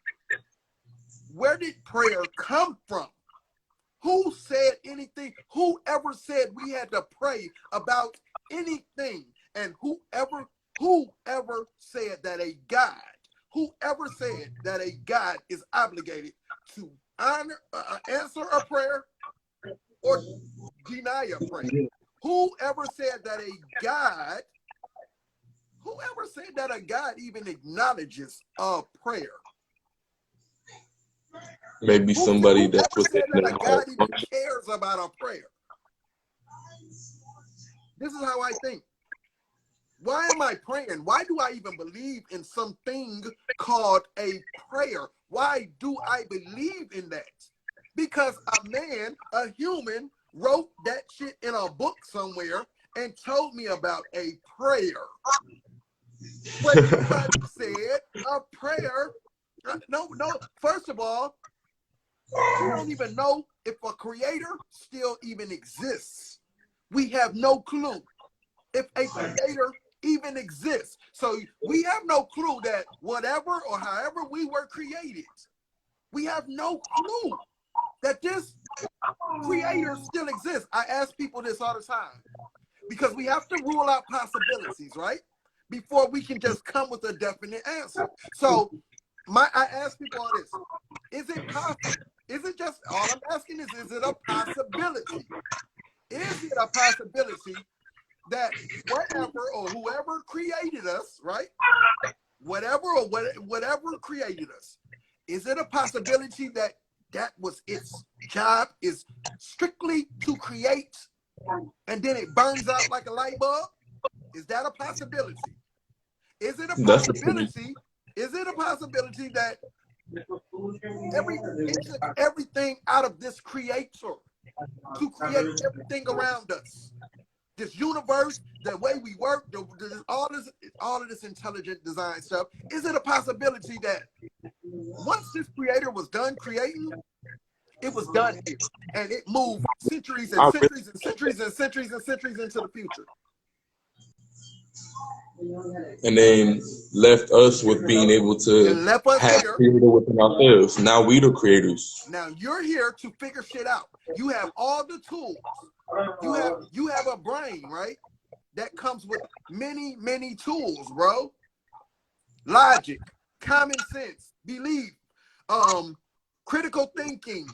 Where did prayer come from? Who said anything? Whoever said we had to pray about anything? And whoever said that a God is obligated to answer a prayer or deny a prayer? Whoever said that a God even acknowledges a prayer? Maybe somebody that's within their that a God even cares about a prayer? This is how I think. Why am I praying? Why do I even believe in something called a prayer? Why do I believe in that? Because a man, a human, wrote that shit in a book somewhere and told me about a prayer. But nobody said a prayer. No. First of all, we don't even know if a creator still even exists. We have no clue if a creator even exists. So we have no clue that whatever or however we were created, we have no clue that this creator still exists. I ask people this all the time because we have to rule out possibilities, right? Before we can just come with a definite answer. So I ask people all this. Is it possible? Is it just, all I'm asking is it a possibility? Is it a possibility that whatever or whoever created us, right? Whatever created us, is it a possibility that that was its job, is strictly to create and then it burns out like a light bulb? Is that a possibility? Is it a possibility? Is it a possibility that it took everything out of this creator to create everything around us? This universe, the way we work, all of this intelligent design stuff. Is it a possibility that once this creator was done creating, it was done here, and it moved centuries and centuries and centuries and centuries and centuries into the future? And then left us with being able to have creator within ourselves. Now we the creators. Now you're here to figure shit out. You have all the tools. You have a brain, right? That comes with many tools, bro. Logic, common sense, belief, critical thinking,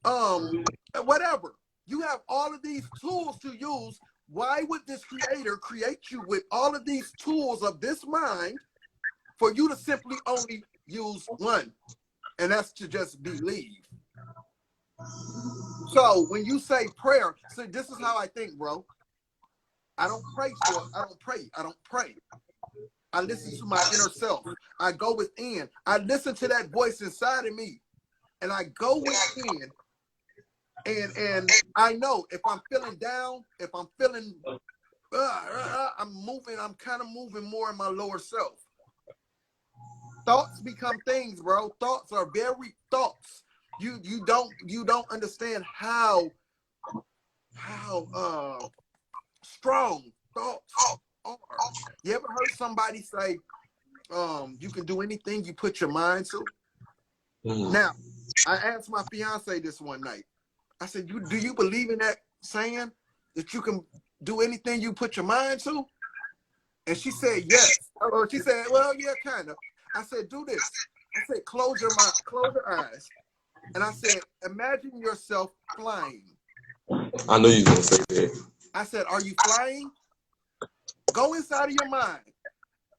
whatever. You have all of these tools to use. Why would this creator create you with all of these tools of this mind for you to simply only use one? And that's to just believe. So when you say prayer, so this is how I think, bro. I don't pray. I listen to my inner self. I go within. I listen to that voice inside of me. And I go within. And I know if I'm feeling down, if I'm feeling, I'm kind of moving more in my lower self. Thoughts become things, bro. Thoughts are very thoughts. You don't understand how strong thoughts are. You ever heard somebody say, you can do anything you put your mind to? Now, I asked my fiance this one night. I said, do you believe in that saying that you can do anything you put your mind to? And she said, yes. Or she said, well, yeah, kind of. I said, do this. I said, close your eyes. And I said, imagine yourself flying. I know you're going to say that. I said, are you flying? Go inside of your mind.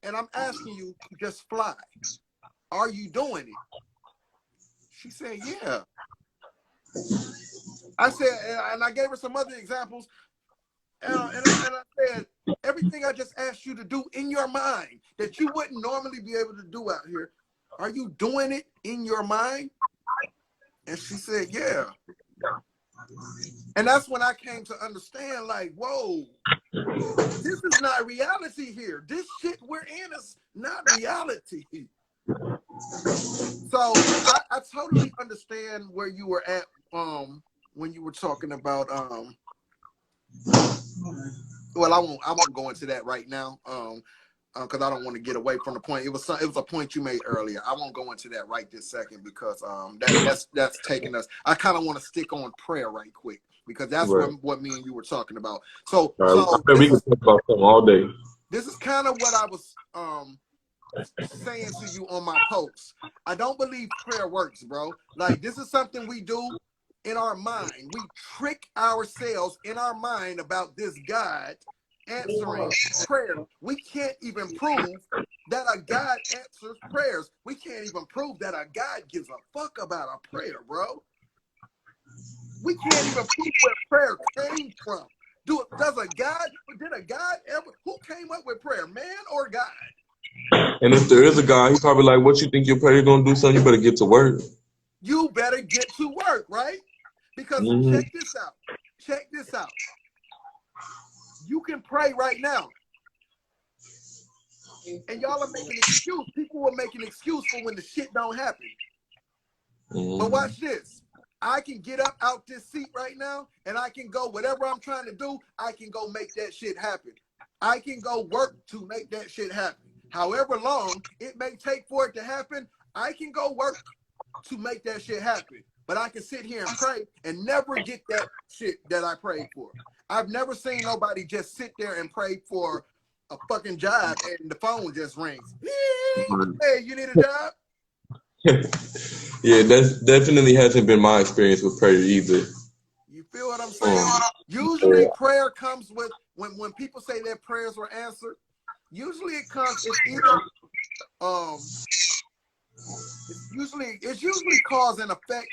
And I'm asking you to just fly. Are you doing it? She said, yeah. I said, and I gave her some other examples. And I said, everything I just asked you to do in your mind that you wouldn't normally be able to do out here, are you doing it in your mind? And she said, yeah. And that's when I came to understand, like, whoa, this is not reality here. This shit we're in is not reality. So I totally understand where you were at when you were talking about well, I won't go into that right now because I don't want to get away from the point. It was a point you made earlier. I won't go into that right this second because that's taking us. I kind of want to stick on prayer right quick because that's what me and you were talking about. So we can talk about something all day. This is kind of what I was saying to you on my post. I don't believe prayer works, bro. Like, this is something we do in our mind. We trick ourselves in our mind about this God answering prayer. We can't even prove that a God answers prayers. We can't even prove that a God gives a fuck about a prayer, bro. We can't even prove where prayer came from. Does a God, did a God ever, who came up with prayer, man or God? And if there is a God, he's probably like, what you think your prayer gonna do, son? You better get to work. You better get to work, right? Because Mm-hmm. check this out. Check this out. You can pray right now. And y'all are making excuse. People will make an excuse for when the shit don't happen. Mm-hmm. But watch this. I can get up out this seat right now and I can go, whatever I'm trying to do, I can go make that shit happen. I can go work to make that shit happen. However long it may take for it to happen, I can go work to make that shit happen. But I can sit here and pray and never get that shit that I prayed for. I've never seen nobody just sit there and pray for a fucking job and the phone just rings. Hey, you need a job? Yeah, that definitely hasn't been my experience with prayer either. You feel what I'm saying? Usually prayer comes with, when people say their prayers were answered, usually it comes, it's either it's usually cause and effect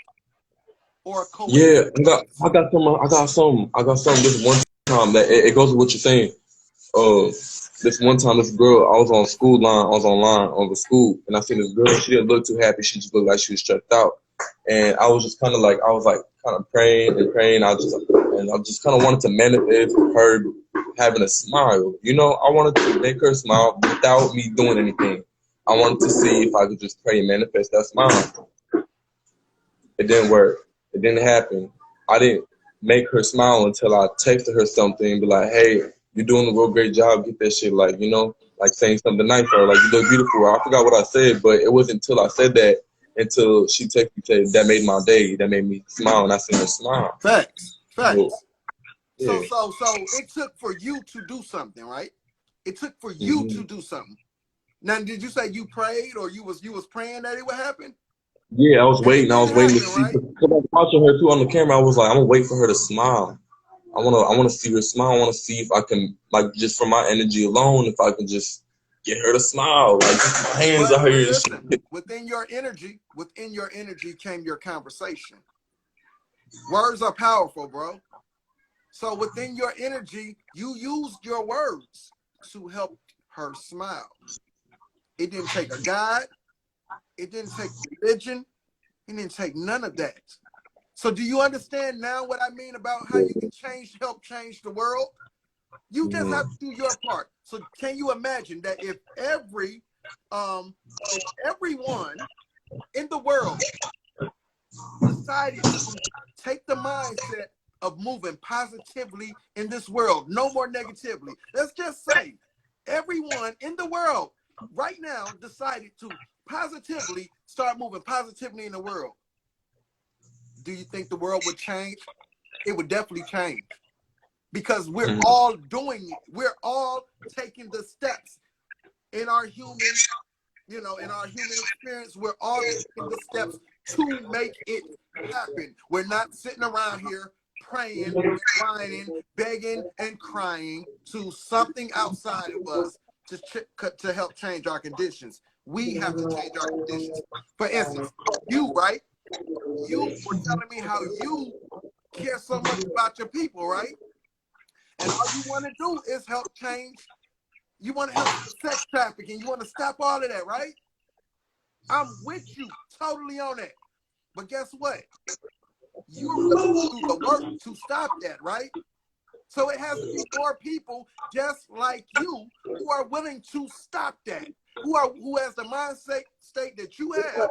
or a coincidence. Yeah, I got some this one time that it goes with what you're saying. This one time, this girl, I was online on the school, and I seen this girl. She didn't look too happy. She just looked like she was stressed out. And I was just kind of like, kind of praying and praying. I just kind of wanted to manifest her having a smile. You know, I wanted to make her smile without me doing anything. I wanted to see if I could just pray and manifest that smile. It didn't work. It didn't happen. I didn't make her smile until I texted her something and be like, hey, you're doing a real great job. Get that shit, like, you know, like saying something nice to her, like, you look beautiful. I forgot what I said, but it wasn't until I said that until she texted me, said, that made my day. That made me smile, and I seen her smile. Facts. Yeah. So it took for you to do something, right? It took for you to do something. Now, did you say you prayed or you was praying that it would happen? Yeah, I was waiting. I was waiting to see. Right? Because I was watching her too on the camera. I was like, I'm gonna wait for her to smile. I wanna see her smile. I wanna see if I can, like, just from my energy alone, if I can just get her to smile. Like, just my hands out here. Listen, within your energy came your conversation. Words are powerful, bro. So within your energy, you used your words to help her smile. It didn't take a God. It didn't take religion. It didn't take none of that. So do you understand now what I mean about how you can help change the world? You just have to do your part. So can you imagine that if everyone in the world decided to take the mindset of moving positively in this world, no more negatively. Let's just say everyone in the world right now decided to positively start moving positively in the world. Do you think the world would change? It would definitely change. Because we're all doing it. We're all taking the steps in our human, in our human experience. We're all taking the steps to make it happen. We're not sitting around here praying, whining, begging, and crying to something outside of us to help change our conditions. We have to change our conditions. For instance, you, right? You were telling me how you care so much about your people, right? And all you want to do is help change. You want to help sex trafficking. You want to stop all of that, right? I'm with you totally on that. But guess what? You're willing to do the work to stop that, right? So it has to be more people just like you who are willing to stop that, who has the mindset state that you have,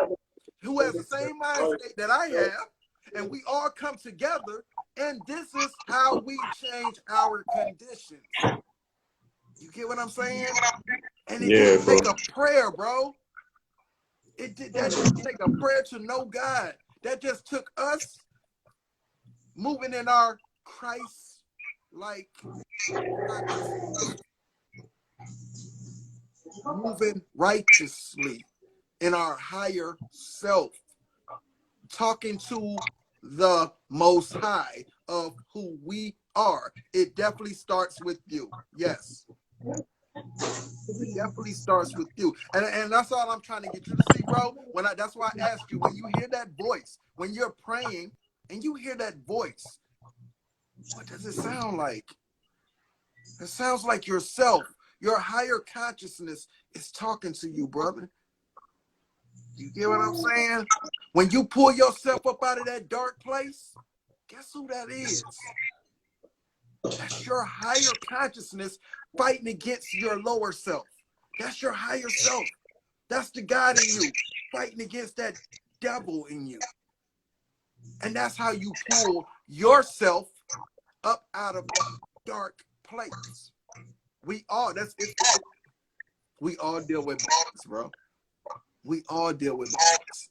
who has the same mind state that I have, and we all come together, and this is how we change our conditions. You get what I'm saying? And it didn't take a prayer, bro. That didn't take a prayer to know God. That just took us moving in our Christ-like consciousness, moving righteously in our higher self, talking to the Most High of who we are. It definitely starts with you. Yes. It definitely starts with you. And that's all I'm trying to get you to see, bro. That's why I asked you, when you hear that voice, when you're praying and you hear that voice, what does it sound like? It sounds like yourself, your higher consciousness is talking to you, brother. You get what I'm saying? When you pull yourself up out of that dark place, guess who that is? That's your higher consciousness fighting against your lower self. That's your higher self. That's the God in you fighting against that devil in you. And that's how you pull yourself up out of that dark place. We all we all deal with balance, bro. We all deal with balance.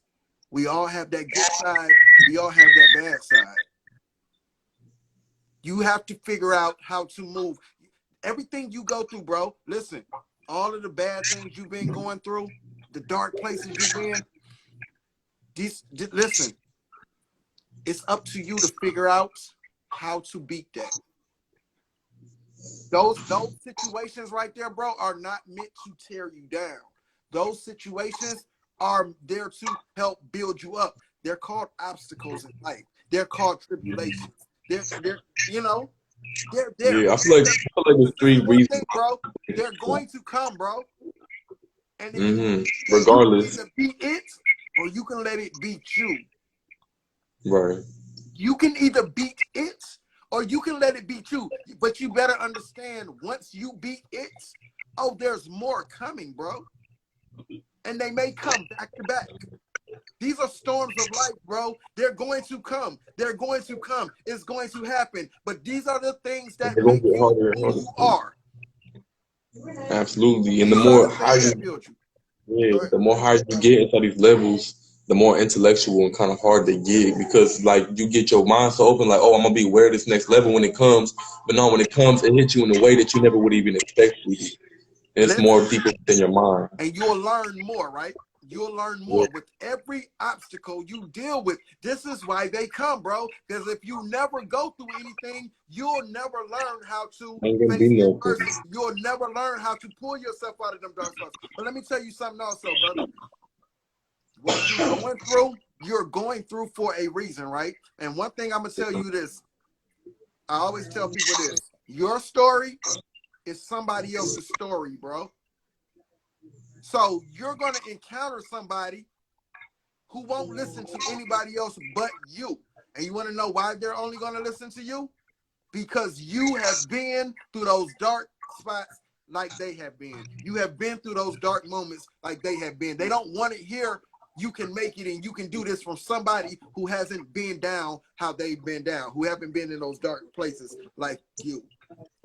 We all have that good side. We all have that bad side. You have to figure out how to move. Everything you go through, bro, listen, all of the bad things you've been going through, the dark places you've been, listen, it's up to you to figure out how to beat that. Those situations right there, bro, are not meant to tear you down. Those situations are there to help build you up. They're called obstacles in life. They're called tribulations. They're you know, Yeah, I feel like there's this is three one reasons. thing, bro. They're going to come, bro. And if you can Regardless. either beat it or you can let it beat you. Right. You can either beat it or you can let it beat you. But you better understand, once you beat it, oh, there's more coming, bro. And they may come back to back. These are storms of life, bro. They're going to come. They're going to come. It's going to happen. But these are the things that They're gonna make get you harder and who harder. you are. Absolutely. And the These are more the things higher that build you. the more higher you get into these levels, the more intellectual and kind of hard they get, because like you get your mind so open, like, oh, I'm gonna be aware of this next level when it comes. But no, when it comes, it hits you in a way that you never would even expect to. And it's more Listen, deeper than your mind. and you'll learn more, right? You'll learn Yeah. more with every obstacle you deal with. This is why they come, bro. Because if you never go through anything, you'll never learn how to Ain't gonna face be nothing. adversity. You'll never learn how to pull yourself out of them dark spots. But let me tell you something also, brother. What you're going through for a reason, right? And one thing I'm gonna tell you this, I always tell people this: your story is somebody else's story, bro. So you're gonna encounter somebody who won't listen to anybody else but you. And you want to know why they're only going to listen to you? Because you have been through those dark spots like they have been. You have been through those dark moments like they have been. They don't want to hear you can make it and you can do this from somebody who hasn't been down how they've been down, who haven't been in those dark places like you.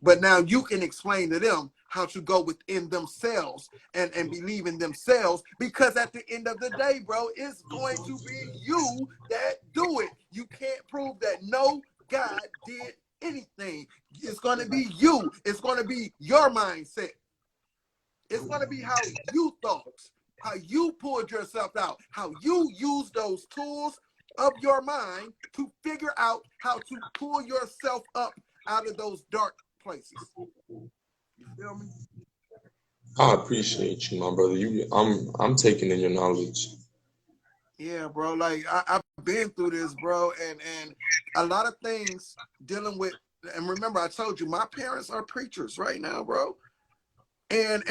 But now you can explain to them how to go within themselves and believe in themselves, because at the end of the day, bro, it's going to be you that do it. You can't prove that no God did anything. It's going to be you. It's going to be your mindset. It's going to be how you thought, how you pulled yourself out, how you use those tools of your mind to figure out how to pull yourself up out of those dark places. You feel me? I appreciate you, my brother. I'm taking in your knowledge. Yeah, bro. Like I've been through this, bro, and a lot of things dealing with. And remember, I told you my parents are preachers right now, bro, and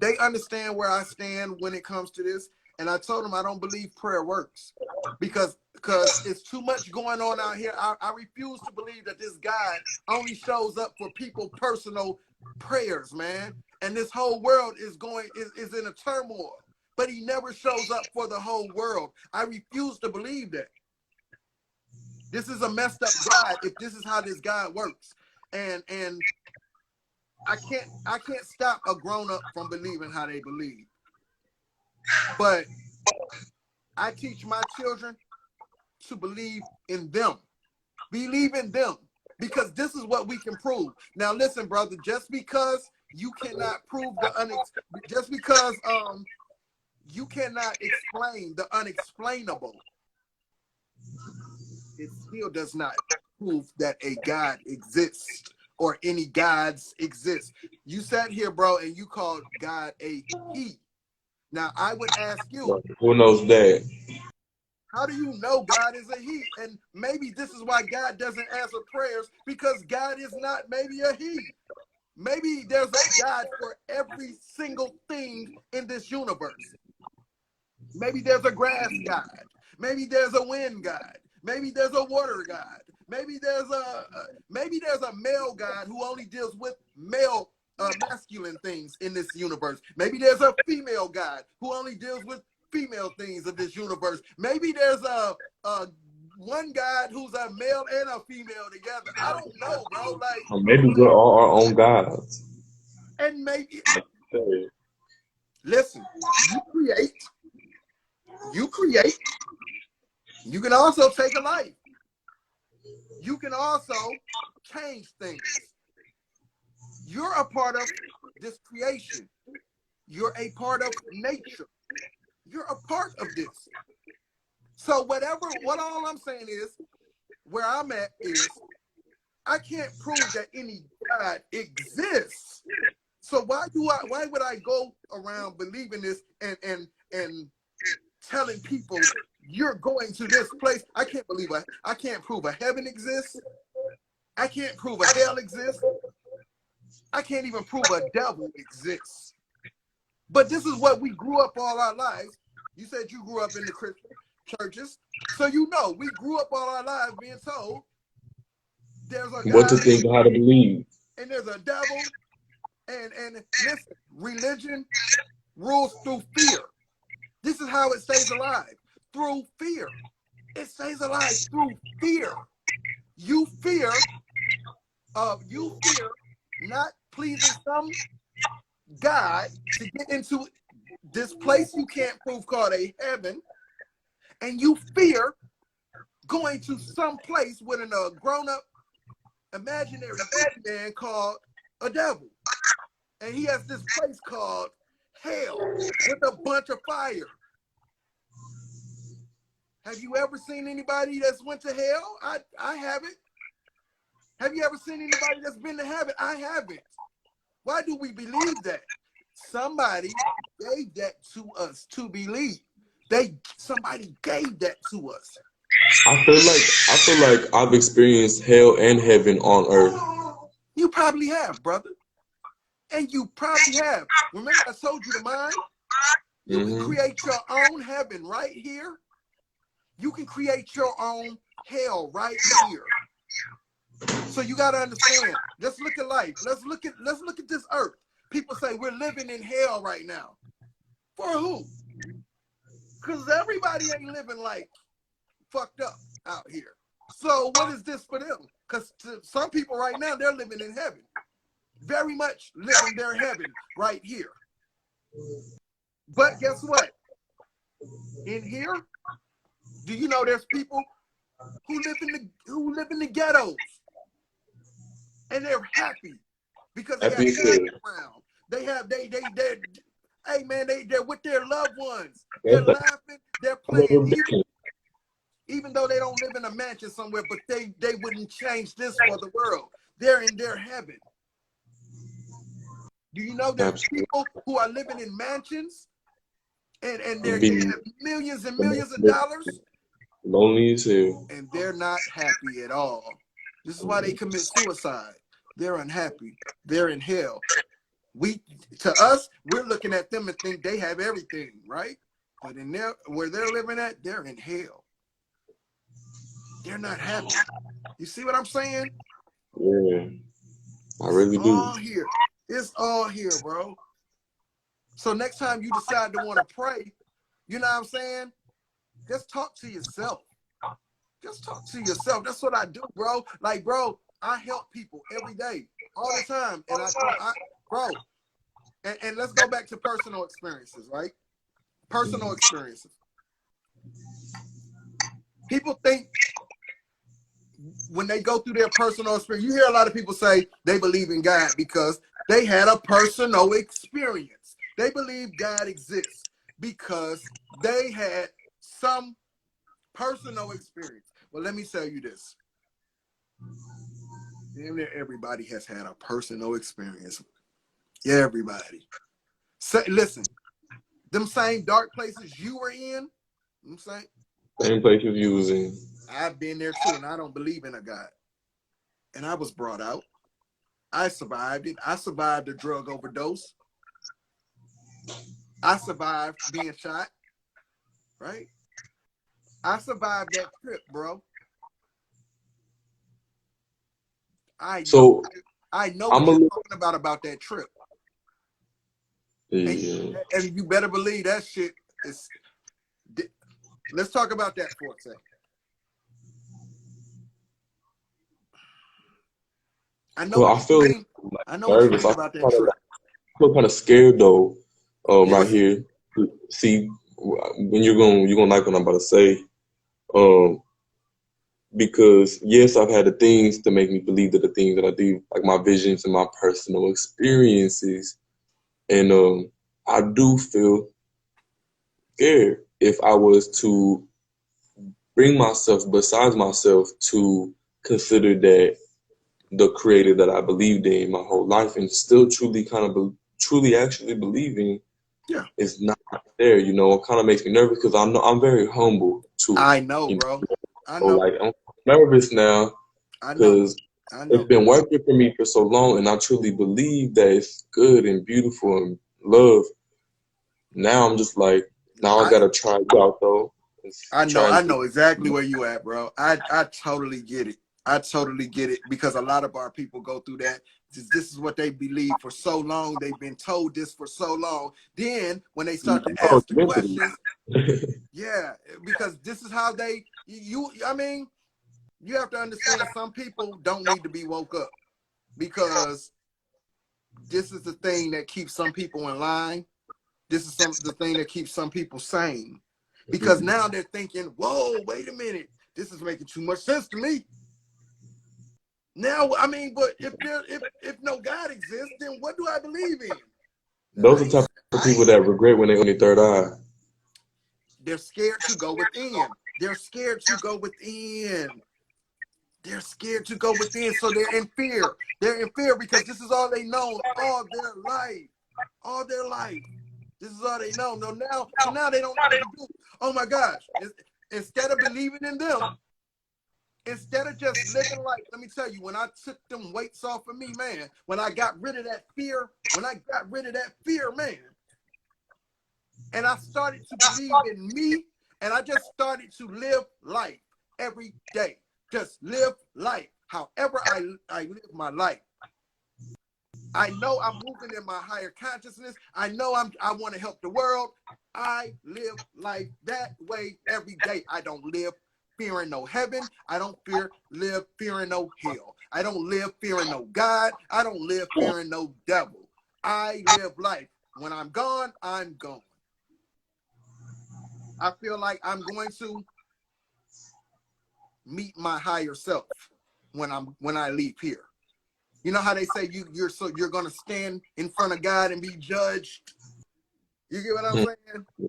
they understand where I stand when it comes to this. And I told them I don't believe prayer works because it's too much going on out here. I refuse to believe that this God only shows up for people personal prayers, man. And this whole world is in a turmoil, but he never shows up for the whole world. I refuse to believe that. This is a messed up God if this is how this God works. And I can't stop a grown-up from believing how they believe. But I teach my children to believe in them. Believe in them. Because this is what we can prove. Now listen, brother, just because you cannot prove just because you cannot explain the unexplainable, it still does not prove that a God exists or any gods exist. You sat here, bro, and you called God a he. Now I would ask you, Who knows that? how do you know God is a he? And maybe this is why God doesn't answer prayers, because God is not maybe a he. Maybe there's a God for every single thing in this universe. Maybe there's a grass God. Maybe there's a wind God. Maybe there's a water God. Maybe there's a male God who only deals with male masculine things in this universe. Maybe there's a female God who only deals with female things of this universe. Maybe there's a one God who's a male and a female together. I don't know, bro. Like, Or maybe we're all our own gods. and maybe listen, you create, you can also take a life. You can also change things. You're a part of this creation. You're a part of nature. You're a part of this. So what all I'm saying is, where I'm at is, I can't prove that any God exists. So why would I go around believing this and telling people you're going to this place? I can't prove a heaven exists. I can't prove a hell exists. I can't even prove a devil exists. But this is what we grew up all our lives. You said you grew up in the Christian churches. So you know, we grew up all our lives being told there's a God, what to think, how to believe, and there's a devil. And listen, religion rules through fear. This is how it stays alive, through fear. It stays alive through fear. You fear not pleasing some God to get into this place you can't prove called a heaven, and you fear going to some place with a grown-up imaginary man called a devil. And he has this place called hell with a bunch of fire. Have you ever seen anybody that's went to hell? I haven't. Have you ever seen anybody that's been to heaven? I haven't. Why do we believe that? Somebody gave that to us to believe. Somebody gave that to us. I feel like I've experienced hell and heaven on earth. You probably have, brother. And you probably have. Remember I told you the mind? You can create your own heaven right here. You can create your own hell right here. So you gotta understand. Let's look at life. Let's look at this earth. People say we're living in hell right now. For who? Because everybody ain't living like fucked up out here. So what is this for them? Because some people right now, they're living in heaven. Very much living their heaven right here. But guess what? In here, do you know there's people who live in the ghettos, and they're happy because they have family around. Hey man, they're with their loved ones. They're laughing, they're playing. Even though they don't live in a mansion somewhere, but they wouldn't change this for the world. They're in their heaven. Do you know there's people who are living in mansions and they're getting millions and millions of dollars? Lonely as hell. And they're not happy at all. This is why they commit suicide. They're unhappy. They're in hell. To us, we're looking at them and think they have everything, right? But where they're living at, they're in hell. They're not happy. You see what I'm saying? Yeah, I really do. All here. It's all here, bro. So next time you decide to want to pray, you know what I'm saying? Just talk to yourself. Just talk to yourself. That's what I do, bro. Like, bro, I help people every day, all the time. And and let's go back to personal experiences, right? Personal experiences. People think when they go through their personal experience, you hear a lot of people say they believe in God because they had a personal experience. They believe God exists because they had some personal experience. Well, let me tell you this. Everybody has had a personal experience. Everybody. Listen, them same dark places you were in, I'm saying, same places you was in. I've been there too, and I don't believe in a God. And I was brought out. I survived it. I survived a drug overdose. I survived being shot, right? I survived that trip, bro. I know. So I know I'm what a you're little, talking about that trip. And yeah. and you better believe that shit is. Let's talk about that for a second. I know Well, what I you feel mean. like I know what you nervous. mean about that Kind of trip. feel kind of scared though. Yeah, Right here. See, when you're gonna like what I'm about to say. Um, because yes, I've had the things to make me believe that the things that I do, like my visions and my personal experiences, and I do feel scared if I was to bring myself besides myself to consider that the creator that I believed in my whole life and still truly kind of truly actually believing yeah. is not there. You know, it kind of makes me nervous because I know I'm very humble too. I know, You bro. know, I so know. like I'm nervous now I know. because I it's know. been working for me for so long, and I truly believe that it's good and beautiful and love. Now I'm just like, now I I gotta try it out though. It's I know. trying I to, know exactly where you at, bro. I totally get it. I totally get it because a lot of our people go through that. This is what they believe for so long. They've been told this for so long. Then when they start to oh, ask the mentally. questions, yeah, because this is how they you. I mean, you have to understand. Some people don't need to be woke up because this is the thing that keeps some people in line. This is the thing that keeps some people sane because now they're thinking, whoa, wait a minute, this is making too much sense to me. Now, I mean, but if no God exists, then what do I believe in? Those I are the ain't, type of people that regret when they on their third eye. they're scared to go within. They're scared to go within. They're scared to go within, so they're in fear. They're in fear because this is all they know all their life. All their life. This is all they know. No, now, so now they don't know what to do. Oh my gosh. Instead of believing in them, instead of just living life, let me tell you, when I took them weights off of me, man, when I got rid of that fear, man, and I started to believe in me, and I just started to live life every day. Just live life however I live my life. I know I'm moving in my higher consciousness. I know I want to help the world. I live life that way every day. I don't live fearing no heaven. I don't live fearing no hell. I don't live fearing no God. I don't live fearing no devil. I live life. When I'm gone, I'm gone. I feel like I'm going to meet my higher self when I leave here. You know how they say you're gonna stand in front of God and be judged. You get what I'm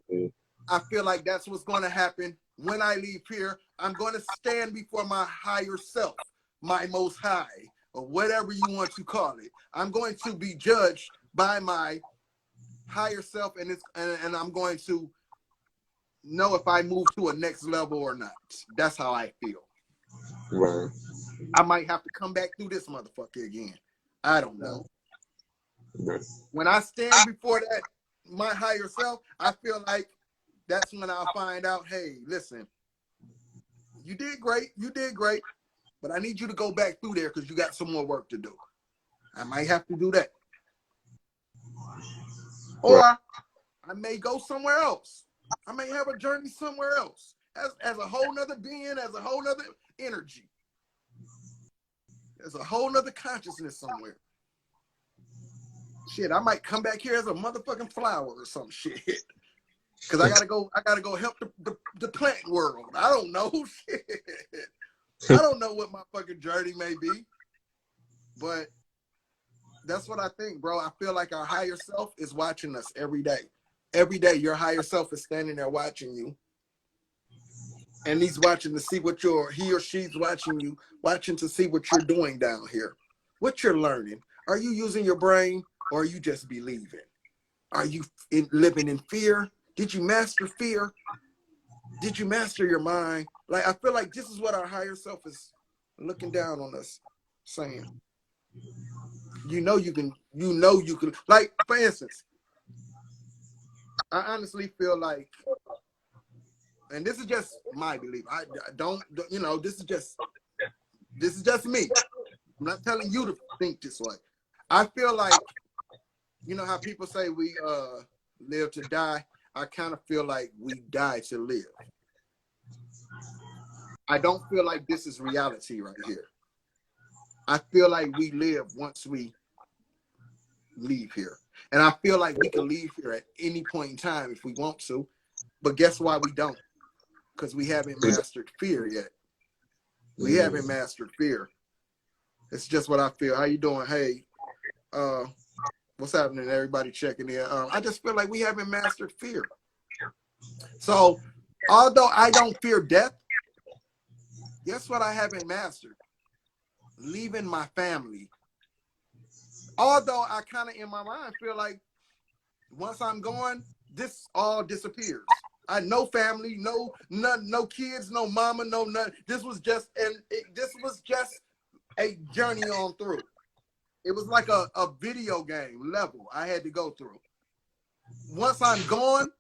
saying? I feel like that's what's going to happen when I leave here. I'm going to stand before my higher self, my most high, or whatever you want to call it. I'm going to be judged by my higher self, and I'm going to know if I move to a next level or not. That's how I feel. Right. I might have to come back through this motherfucker again. I don't know. Right. When I stand before that my higher self, I feel like that's when I'll find out, hey, listen, you did great, but I need you to go back through there because you got some more work to do. I might have to do that. Or Right. I may go somewhere else. I may have a journey somewhere else as a whole nother being, as a whole nother energy, as a whole nother consciousness somewhere. Shit, I might come back here as a motherfucking flower or some shit. Cause I gotta go help the plant world. I don't know. Shit. I don't know what my fucking journey may be. But that's what I think, bro. I feel like our higher self is watching us every day. Every day your higher self is standing there watching you. And he's watching to see he or she's watching you, watching to see what you're doing down here. What you're learning. Are you using your brain or are you just believing? Are you living in fear? Did you master fear? Did you master your mind? Like, I feel like this is what our higher self is looking down on us, saying. You know you can. You know you can. Like for instance, I honestly feel like, and this is just my belief. I don't. You know, this is just me. I'm not telling you to think this way. I feel like, you know how people say we live to die. I kind of feel like we die to live. I don't feel like this is reality right here. I feel like we live once we leave here. And I feel like we can leave here at any point in time if we want to. But guess why we don't? Because we haven't mastered fear yet. We haven't mastered fear. It's just what I feel. How you doing? Hey, what's happening? Everybody checking in. I just feel like we haven't mastered fear. So although I don't fear death, guess what I haven't mastered? Leaving my family. Although I kind of in my mind feel like once I'm gone, this all disappears. I no family, no kids, no mama, no nothing. This was just a journey on through. It was like a video game level I had to go through. Once I'm gone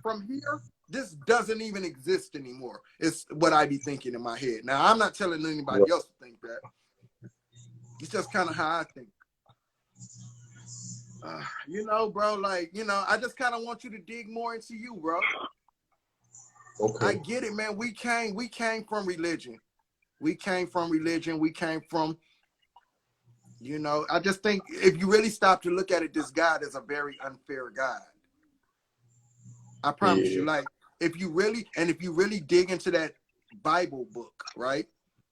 from here, this doesn't even exist anymore. It's what I be thinking in my head. Now, I'm not telling anybody else to think that. It's just kind of how I think. You know, bro, like, you know, I just kind of want you to dig more into you, bro. Okay. I get it, man. We came from religion. We came from, you know, I just think if you really stop to look at it, this God is a very unfair God. I promise you, like, if you really dig into that Bible book, right,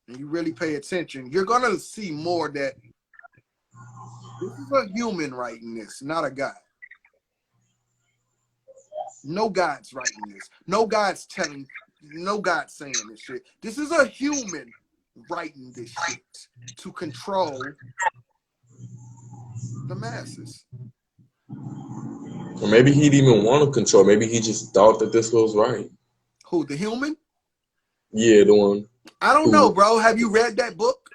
and you really pay attention, you're going to see more that this is a human writing this, not a God. No God's writing this. No God's saying this shit. This is a human writing this shit to control the masses. Or maybe he didn't even want to control. Maybe he just thought that this was right. Who, the human? Yeah, the one. I don't know, bro. Have you read that book?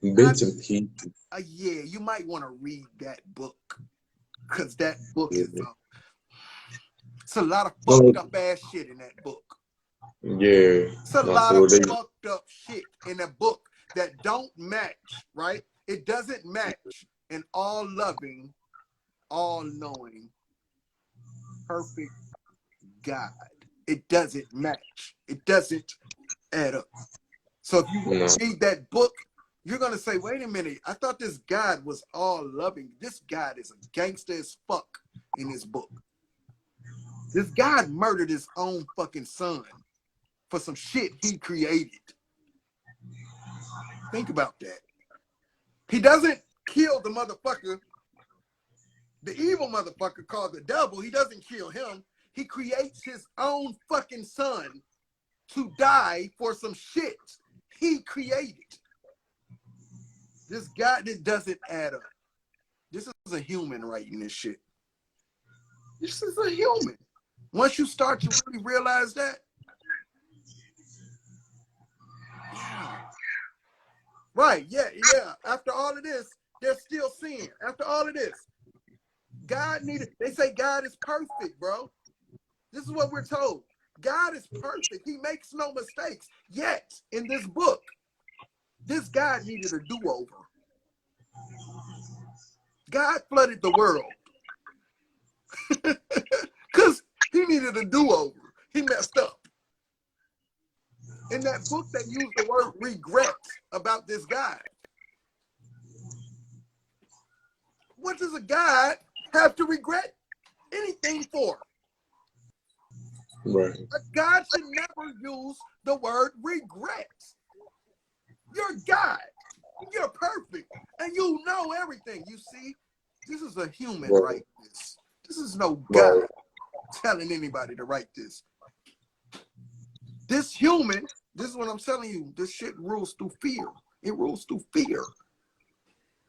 Bits and pieces. Yeah, you might want to read that book. Because that book is it's a lot of fucked up ass shit in that book. Yeah. It's a lot of fucked up shit in a book that don't match, right? It doesn't match an all-loving, all-knowing, perfect God. It doesn't match. It doesn't add up. So if you read that book, you're going to say, wait a minute, I thought this God was all-loving. This God is a gangster as fuck in this book. This God murdered his own fucking son for some shit he created. Think about that. He doesn't kill the motherfucker, the evil motherfucker called the devil. He doesn't kill him. He creates his own fucking son to die for some shit he created. This guy that doesn't add up. This is a human writing this shit. This is a human. Once you start to really realize that, yeah. Right, yeah. After all of this, they're still sin. After all of this, they say God is perfect, bro. This is what we're told. God is perfect. He makes no mistakes. Yet, in this book, this God needed a do-over. God flooded the world. Because he needed a do-over. He messed up. In that book, they used the word regret about this God. What does a God have to regret anything for? Right. A God should never use the word regret. You're God. You're perfect. And you know everything. You see, this is a human write this. This is no God telling anybody to write this. This human, this is what I'm telling you, this shit rules through fear. It rules through fear.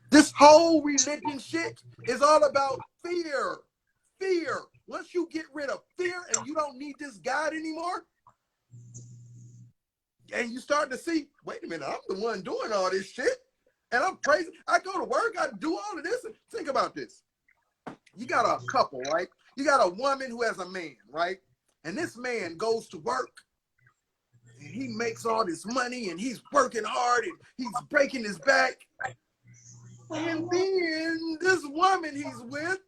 This whole religion shit is all about fear. Fear. Once you get rid of fear and you don't need this God anymore, and you start to see, wait a minute, I'm the one doing all this shit. And I'm praising. I go to work. I do all of this. And think about this. You got a couple, right? You got a woman who has a man, right? And this man goes to work and he makes all this money and he's working hard and he's breaking his back. And then this woman he's with,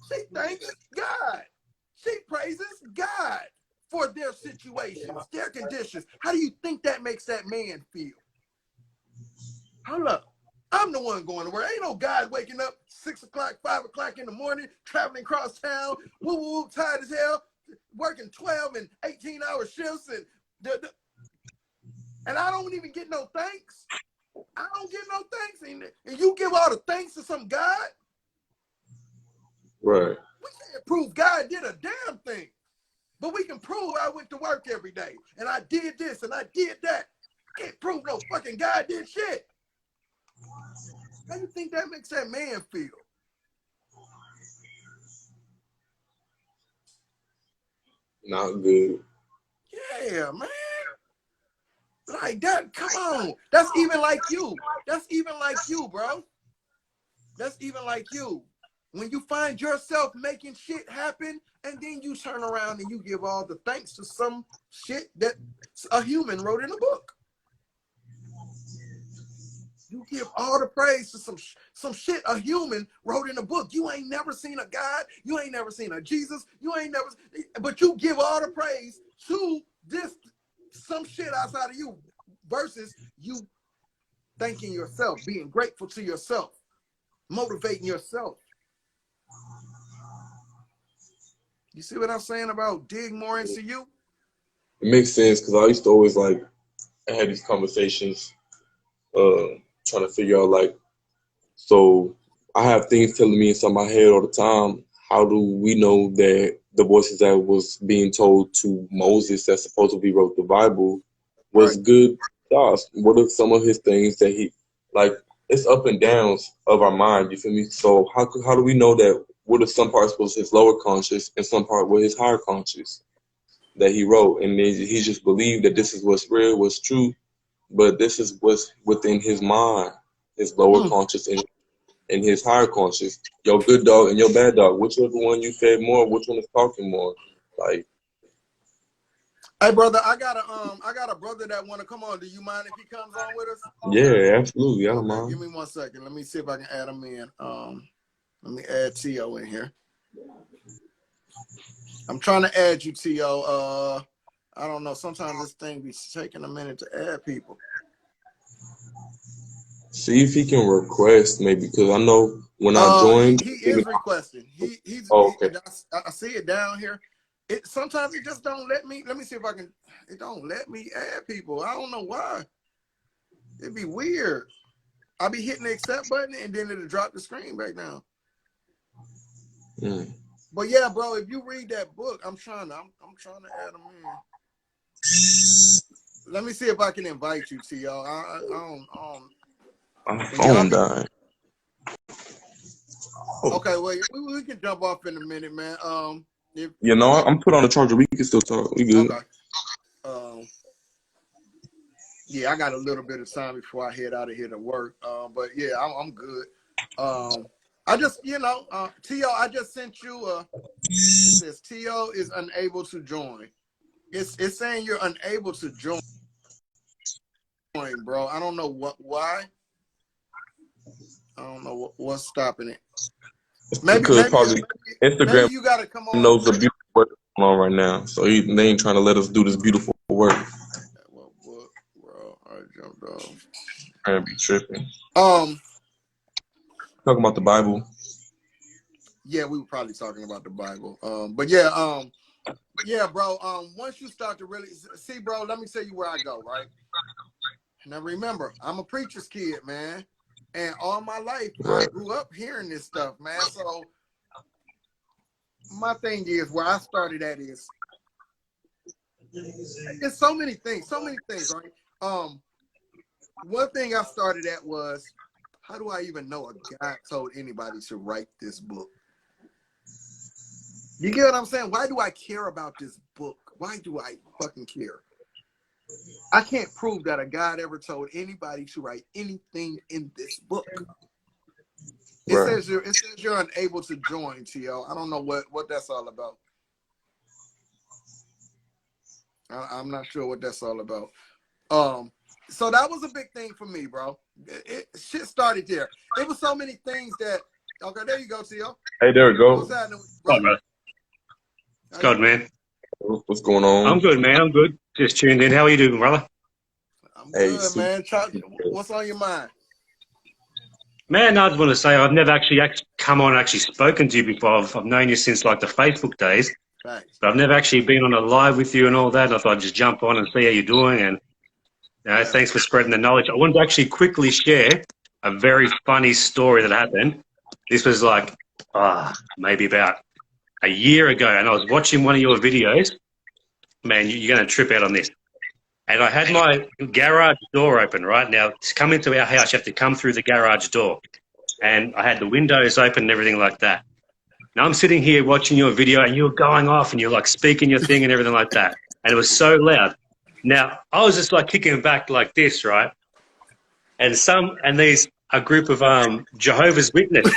she thanks God. She praises God for their situations, their conditions. How do you think that makes that man feel? Hold up. I'm the one going to work. Ain't no guy waking up 6 o'clock, 5 o'clock in the morning, traveling across town, woo woo, tired as hell, working 12 and 18-hour shifts, and I don't even get no thanks. I don't get no thanks. And you give all the thanks to some God? Right. We can't prove God did a damn thing. But we can prove I went to work every day and I did this and I did that. Can't prove no fucking God did shit. How do you think that makes that man feel? Not good. Yeah, man. Like that, come on. That's even like you. That's even like you, bro. That's even like you. When you find yourself making shit happen and then you turn around and you give all the thanks to some shit that a human wrote in a book. You give all the praise to some shit a human wrote in a book. You ain't never seen a God. You ain't never seen a Jesus. You ain't never, but you give all the praise to this, some shit outside of you, versus you thanking yourself, being grateful to yourself, motivating yourself. You see what I'm saying about dig more into you? It makes sense because I used to always like, I had these conversations, trying to figure out like, so I have things telling me inside my head all the time. How do we know that the voices that was being told to Moses that supposedly wrote the Bible was Right. good thoughts? What are some of his things that he, like, it's up and downs of our mind, you feel me? So how do we know that what if some parts was his lower conscious and some part was his higher conscious that he wrote? And then he just believed that this is what's real, what's true, but this is what's within his mind, his lower conscious and his higher conscious. Your good dog and your bad dog. Which one the one you fed more? Which one is talking more? Like, Hey brother, I got a brother that want to come on. Do you mind if he comes on with us? yeah, absolutely. I don't Okay, give mind. me 1 second. Let me see if I can add him in. Let me add T.O. in here. I'm trying to add you, T.O. I don't know. Sometimes this thing be taking a minute to add people. See if he can request maybe, because I know when I He joined. is requesting. Oh, okay. I see it down here. It sometimes it just don't let me. Let me see if I can. It don't let me add people. I don't know why. It'd be weird. I'll be hitting the accept button and then it'll drop the screen back down. Mm. But yeah, bro, if you read that book, I'm trying to add them in. Let me see if I can invite you to y'all. I don't. My Can y'all phone died. Oh. Okay, well, we can jump off in a minute, man. If You know, I'm put on the charger. We can still talk. We good. okay. Yeah, I got a little bit of time before I head out of here to work. But yeah, I'm good. I just, T.O., I just sent you it says T.O. is unable to join. It's saying you're unable to join, bro. I don't know why. I don't know what's stopping it. Maybe Because probably maybe Instagram you gotta come on. knows the beautiful work going on right now, so they ain't trying to let us do this beautiful work. Well, bro, I jumped off. Trying to be tripping. Um, Talking about the Bible. yeah, we were probably talking about the Bible. But yeah, yeah, bro. Once you start to really see, bro, let me tell you where I go, right? Now remember, I'm a preacher's kid, man. And all my life I Right. grew up hearing this stuff, man. So my thing is where I started at is it's so many things, right? One thing I started at was how do I even know a God told anybody to write this book? You get what I'm saying? Why do I care about this book? Why do I fucking care? I can't prove that a God ever told anybody to write anything in this book. It Right. says you're unable to join, TL. I don't know what that's all about. I'm not sure what that's all about. So that was a big thing for me, bro. Shit started there. It was so many things that. Okay, there you go, TL. Hey, there we go. What's happening, Oh, brother? it's God, man. What's going on? I'm good, man. I'm good. Just tuned in. How are you doing, brother? I'm Hey, good, man. What's on your mind? Man, I just want to say I've never actually come on and actually spoken to you before. I've known you since like the Facebook days, Thanks. but I've never actually been on a live with you and all that. And I thought I'd just jump on and see how you're doing. And Yeah. thanks for spreading the knowledge. I wanted to actually quickly share a very funny story that happened. This was like maybe about a year ago, and I was watching one of your videos. Man, you're going to trip out on this. And I had my garage door open, right? Now, to come into our house, you have to come through the garage door. And I had the windows open and everything like that. Now I'm sitting here watching your video and you're going off and you're like speaking your thing and everything like that. And it was so loud. Now, I was just like kicking back like this, right? And a group of Jehovah's Witness,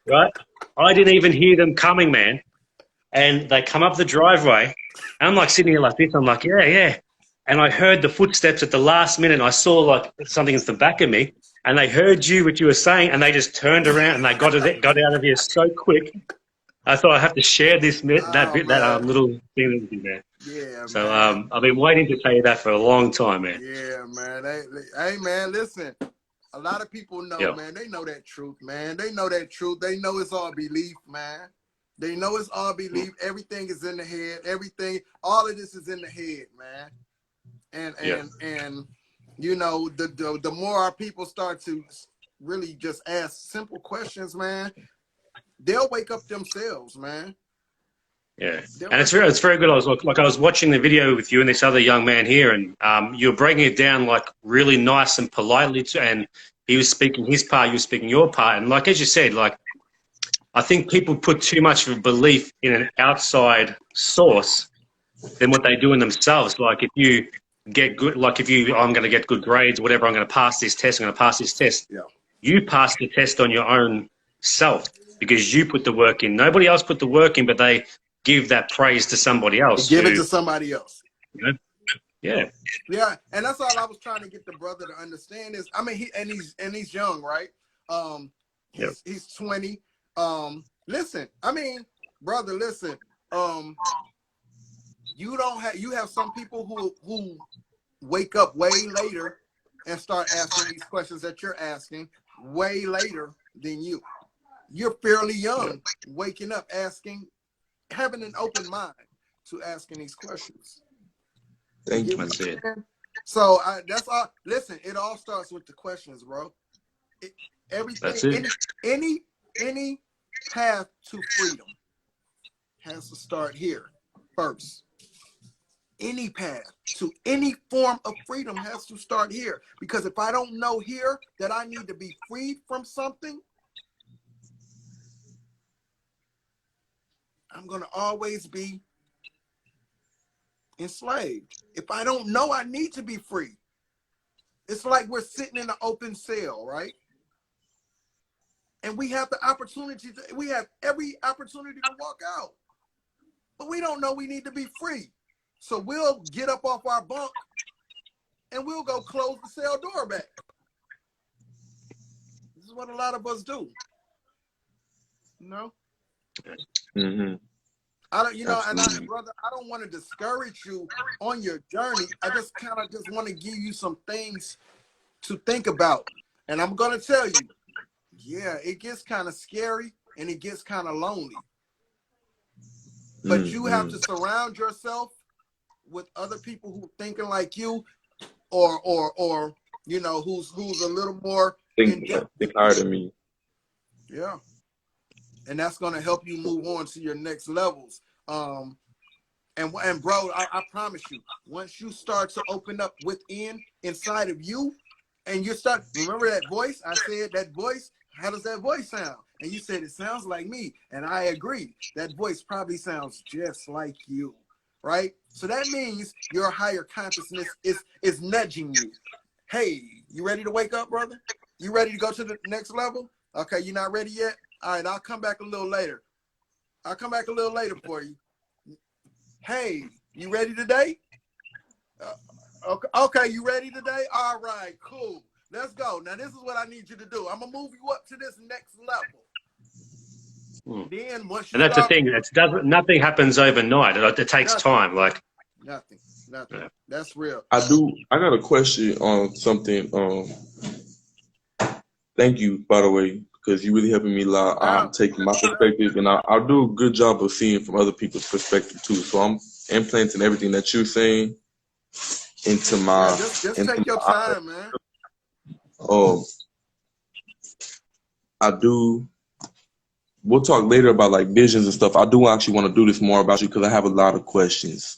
right? I didn't even hear them coming, man. And they come up the driveway. And I'm like sitting here like this. I'm like, yeah, yeah. And I heard the footsteps at the last minute. And I saw like something in the back of me. And they heard what you were saying. And they just turned around and they got out of here so quick. I thought I have to share this little thing with you, man. Yeah, So man. I've been waiting to tell you that for a long time, man. Yeah, man. Hey, man, listen. A lot of people know, Yeah. man. They know that truth, man. They know that truth. They know it's all belief, man. They know it's all belief. Everything is in the head. All of this is in the head, man. And you know, the more our people start to really just ask simple questions, man, they'll wake up themselves, man. Yeah, and it's very good. I was watching the video with you and this other young man here, and you're breaking it down like really nice and politely, and he was speaking his part, you were speaking your part, and like as you said, like I think people put too much of a belief in an outside source than what they do in themselves. Like if you get good, like I'm going to get good grades, whatever, I'm going to pass this test, I'm going to pass this test. Yeah. You pass the test on your own self because you put the work in. Nobody else put the work in, but they give that praise to somebody else. Give it to somebody else. You know? Yeah. Yeah, and that's all I was trying to get the brother to understand is, I mean, he's young, right? He's 20. Listen, I mean, brother, listen. You have some people who wake up way later and start asking these questions that you're asking way later than you. You're fairly young, waking up, having an open mind to asking these questions. Thank you. That's it. So that's all. Listen, it all starts with the questions, bro. Everything, That's it. any path to freedom has to start here first. Any path to any form of freedom has to start here. Because if I don't know here that I need to be freed from something, I'm going to always be enslaved. If I don't know I need to be free, it's like we're sitting in an open cell, right? And we have we have every opportunity to walk out. But we don't know we need to be free. So we'll get up off our bunk and we'll go close the cell door back. This is what a lot of us do. You know? Mm-hmm. Brother, I don't want to discourage you on your journey. I just want to give you some things to think about. And I'm going to tell you, yeah, it gets kind of scary and it gets kind of lonely. But you have to surround yourself with other people who are thinking like you, or you know, who's a little more think higher than me. Yeah. And that's going to help you move on to your next levels. And bro, I promise you, once you start to open up inside of you, and you start, remember that voice? I said that voice, how does that voice sound? And you said, it sounds like me. And I agree. That voice probably sounds just like you. right? So that means your higher consciousness is nudging you. Hey, you ready to wake up, brother? You ready to go to the next level? Okay, you're not ready yet? All right, I'll come back a little later. I'll come back a little later for you. Hey, you ready today? Okay, you ready today? All right, cool. Let's go. Now, this is what I need you to do. I'm going to move you up to this next level. Then once you And that's the start, thing. Nothing happens overnight. It takes time. Like nothing. That's real. I got a question on something. Thank you, by the way, because you really helping me a lot. I'm taking my perspective, and I'll do a good job of seeing from other people's perspective too. So I'm implanting everything that you're saying into my just take your time, man. I do. We'll talk later about like visions and stuff. I do actually want to do this more about you because I have a lot of questions.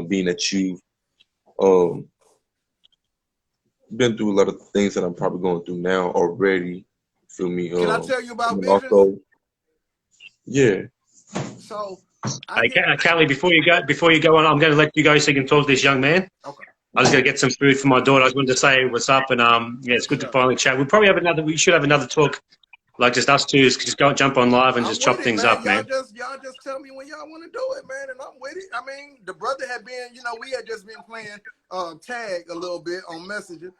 Being that you been through a lot of things that I'm probably going through now already. Feel me? Can I tell you about visions? Also, yeah. So, Cali, before you go on, I'm going to let you go so you can talk to this young man. Okay. I was going to get some food for my daughter. I was going to say what's up, and yeah, it's good to finally chat. We should have another talk, like just us two, just go jump on live and just chop things up, man. Y'all just tell me when y'all want to do it, man, and I'm with it. I mean, the brother had been, we had just been playing tag a little bit on Messenger,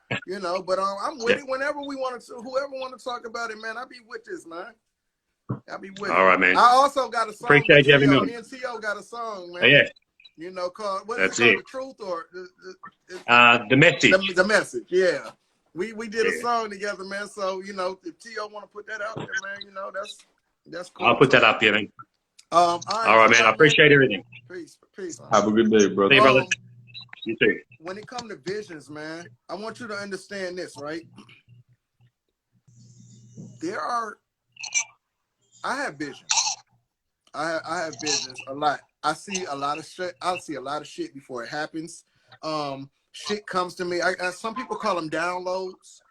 but I'm with it whenever we want to. Whoever want to talk about it, man, I'll be with this, man. I'll be with it. All right, man. I also got a song. Appreciate you having me. Me and T.O. got a song, man. Oh, yeah. Called what is it called? The Truth or the Message. The Message, yeah. We did a song together, man. So if T.O. want to put that out there, man, that's cool. I'll put that up, yeah, man. All right, man. I appreciate everything. Peace. Have a good day, brother. See you, brother. You too. When it comes to visions, man, I want you to understand this, right? I have visions. I have visions a lot. I see a lot of shit. I see a lot of shit before it happens. Shit comes to me. Some people call them downloads.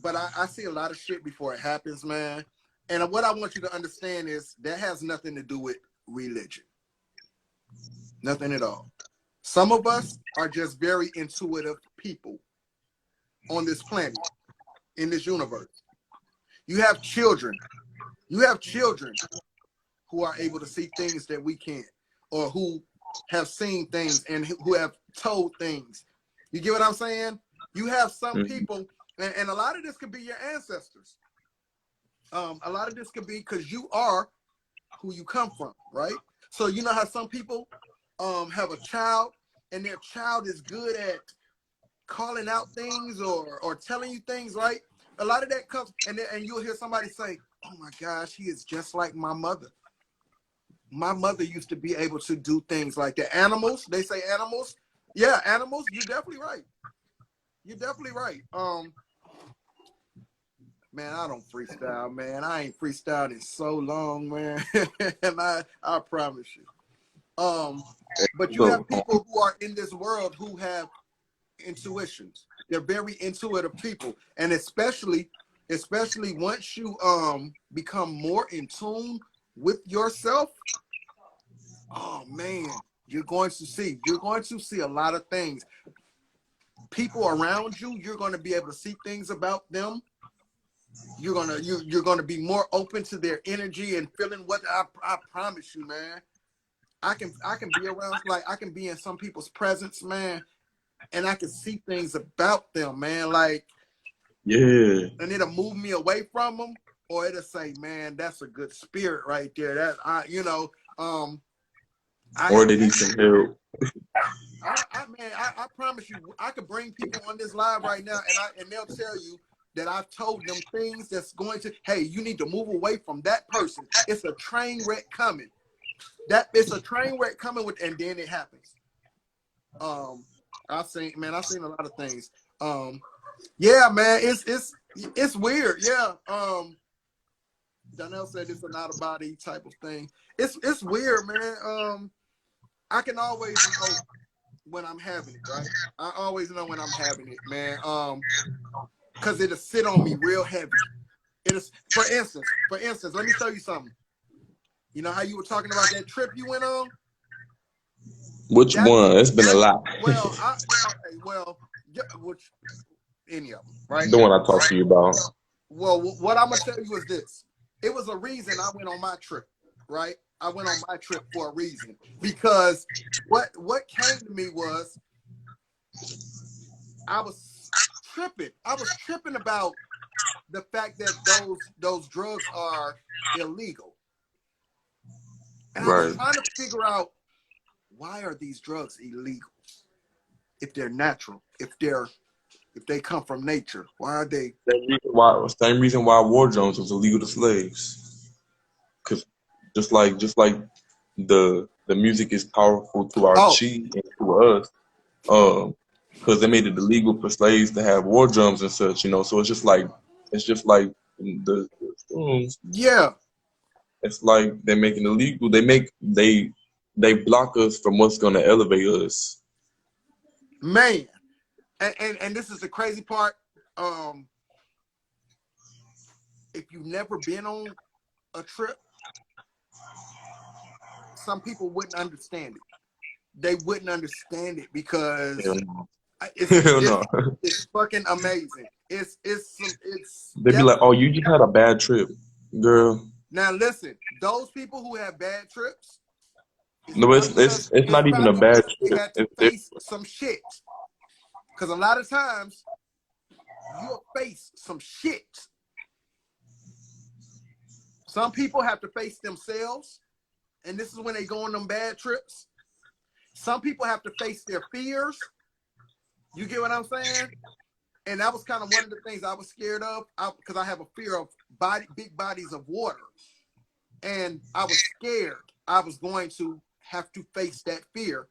But I see a lot of shit before it happens, man. And what I want you to understand is that has nothing to do with religion. Nothing at all. Some of us are just very intuitive people on this planet, in this universe. You have children. You have children who are able to see things that we can't, or who have seen things and who have told things. You get what I'm saying? You have some people, and a lot of this could be your ancestors. A lot of this could be because you are who you come from, right? So you know how some people have a child and their child is good at calling out things or telling you things, right? A lot of that comes, and you'll hear somebody say, oh my gosh, he is just like my mother. My mother used to be able to do things like that. Animals, they say animals. Yeah, animals, you're definitely right. You're definitely right. Man, I don't freestyle, man. I ain't freestyled in so long, man. And I promise you. But you have people who are in this world who have intuitions. They're very intuitive people. And especially once you become more in tune with yourself, oh man, you're going to see a lot of things. People around you, you're going to be able to see things about them. You're gonna be more open to their energy and feeling what I promise you, man. I can be around, like I can be in some people's presence, man, and I can see things about them, man. Like, yeah, and it'll move me away from them, or it'll say, man, that's a good spirit right there. That or they need some help. I promise you, I could bring people on this live right now, and they'll tell you that I've told them things that's going to, hey, you need to move away from that person. It's a train wreck coming. It's a train wreck coming with, and then it happens. I've seen a lot of things. Yeah, man, it's weird. Yeah. Donnell said it's an out of body type of thing. It's weird, man. I can always know when I'm having it, right? I always know when I'm having it, man. Because it'll sit on me real heavy. It is, for instance, let me tell you something. You know how you were talking about that trip you went on? Which one? It's been a lot. Well, okay, well, yeah, which any of them, right? The one I talked to you about. Well, what I'm gonna tell you is this: it was a reason I went on my trip, right? I went on my trip for a reason because what came to me was I was tripping. I was tripping about the fact that those drugs are illegal, and I was Right. trying to figure out why are these drugs illegal if they're natural, if they come from nature. Why are they? Same reason why war drums was illegal to slaves. Cause just like the music is powerful to our Oh, chi and to us, because they made it illegal for slaves to have war drums and such, you know. So it's just like the drums. yeah, It's like they're making it illegal. They block us from what's gonna elevate us. man. And this is the crazy part. If you've never been on a trip, some people wouldn't understand it. They wouldn't understand it because Hell no. it's Hell it's no. it's fucking amazing. It's They be like, definitely. "Oh, you just had a bad trip, girl." Now listen, those people who have bad trips, it's No, probably because it's not even a bad they trip. had to It's face some shit. Because a lot of times you'll face some shit. Some people have to face themselves, and this is when they go on them bad trips. Some people have to face their fears. You get what I'm saying? And that was kind of one of the things I was scared of because I have a fear of big bodies of water. And I was scared I was going to have to face that fear